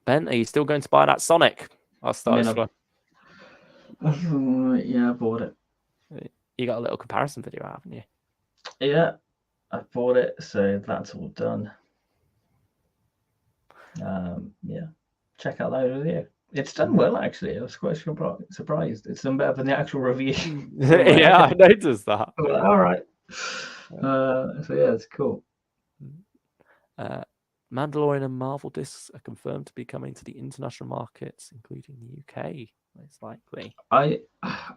Ben, are you still going to buy that Sonic? I'll start this one. Yeah, I bought it. You got a little comparison video, haven't you? Yeah, I bought it, so that's all done. Yeah, check out that video. It's done well, actually. I was quite surprised. It's done better than the actual review. Yeah, I noticed that. All right. So yeah, it's cool. Mandalorian and Marvel discs are confirmed to be coming to the international markets, including the UK, most likely. I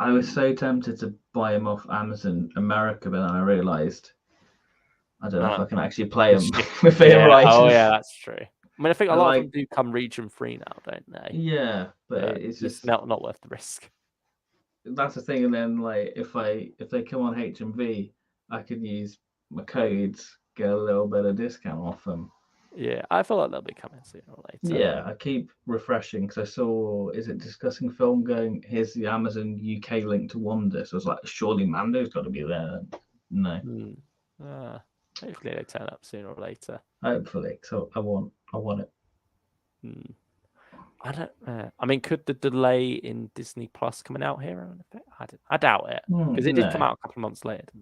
was so tempted to buy them off Amazon America, but then I realised I don't know if I can actually play them with their rights. Oh yeah, that's true. I mean, I think a lot of them do come region free now, don't they? Yeah, but it's just not worth the risk. That's the thing, and then like if they come on HMV, I could use my codes, get a little bit of discount off them. Yeah, I feel like they'll be coming sooner or later. Yeah, I keep refreshing because I saw, is it Discussing Film going, here's the Amazon UK link to Wonder. So I was like, surely Mando's got to be there. No. Hopefully they turn up sooner or later. Hopefully, so I want it. I don't. I mean, could the delay in Disney Plus coming out here? I doubt it because it did come out a couple of months later.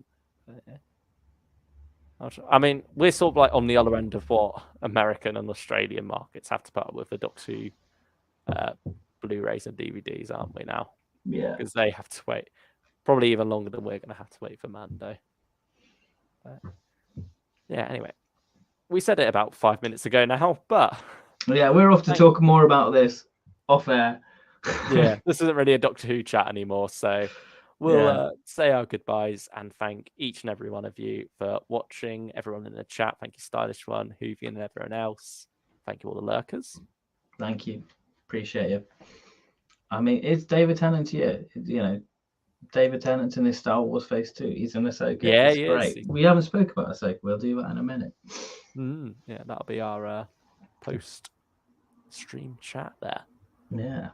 I mean, we're sort of like on the other end of what American and Australian markets have to put up with the Doctor Who Blu-rays and DVDs, aren't we now? Yeah. Because they have to wait probably even longer than we're going to have to wait for Mando. Yeah, anyway. We said it about 5 minutes ago now, but... Yeah, we're off to talk more about this off air. Yeah, this isn't really a Doctor Who chat anymore, so... We'll say our goodbyes and thank each and every one of you for watching. Everyone in the chat, thank you, Stylish One, Hoovy, and everyone else. Thank you, all the lurkers. Thank you. Appreciate you. I mean, it's David Tennant's year. You know, David Tennant's in his Star Wars Phase 2. He's in Ahsoka. Yeah, it's great. We haven't spoke about Ahsoka. We'll do that in a minute. Yeah, that'll be our post-stream chat there. Yeah.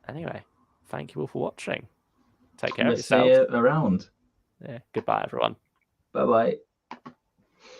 Anyway, thank you all for watching. Take care of See yourselves. you around. Yeah. Goodbye, everyone. Bye-bye.